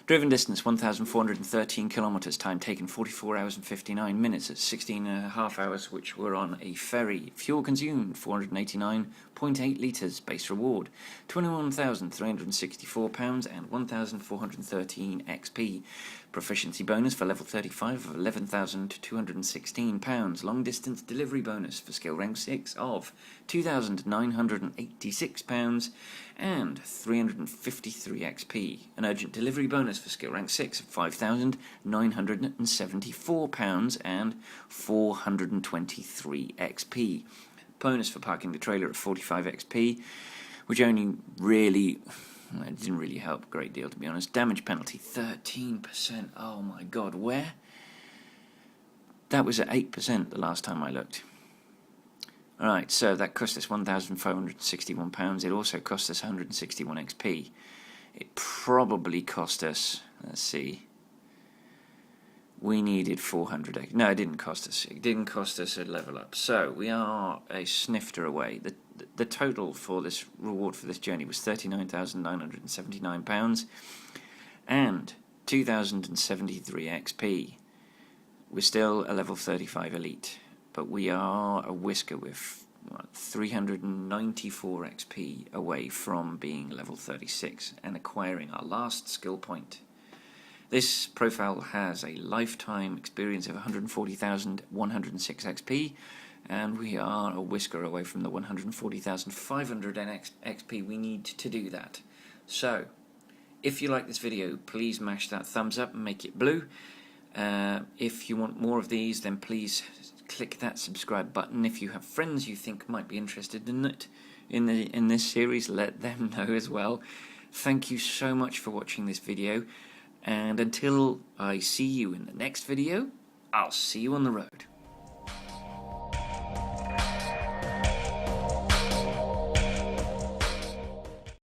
Driven distance 1,413 kilometres, time taken 44 hours and 59 minutes at 16 and a half hours, which were on a ferry. Fuel consumed 489.8 litres, base reward £21,364 and 1,413 XP. Proficiency bonus for level 35 of £11,216. Long distance delivery bonus for skill rank 6 of £2,986 and 353 XP. An urgent delivery bonus for skill rank 6 of £5,974 and 423 XP. Bonus for parking the trailer at 45 XP, which only really... it didn't really help a great deal, to be honest. Damage penalty, 13%. Oh my God, where? That was at 8% the last time I looked. Alright, so that cost us £1,561. It also cost us 161 XP. It probably cost us, let's see, we needed 400. No, it didn't cost us. It didn't cost us a level up. So we are a snifter away. The total for this reward for this journey was £39,979 and 2,073 XP. We're still a level 35 elite, but we are a whisker with 394 XP away from being level 36 and acquiring our last skill point. This profile has a lifetime experience of 140,106 XP, and we are a whisker away from the 140,500 XP we need to do that. So, if you like this video, please mash that thumbs up and make it blue. If you want more of these, then please click that subscribe button. If you have friends you think might be interested in it, in this series, let them know as well. Thank you so much for watching this video, and until I see you in the next video, I'll see you on the road.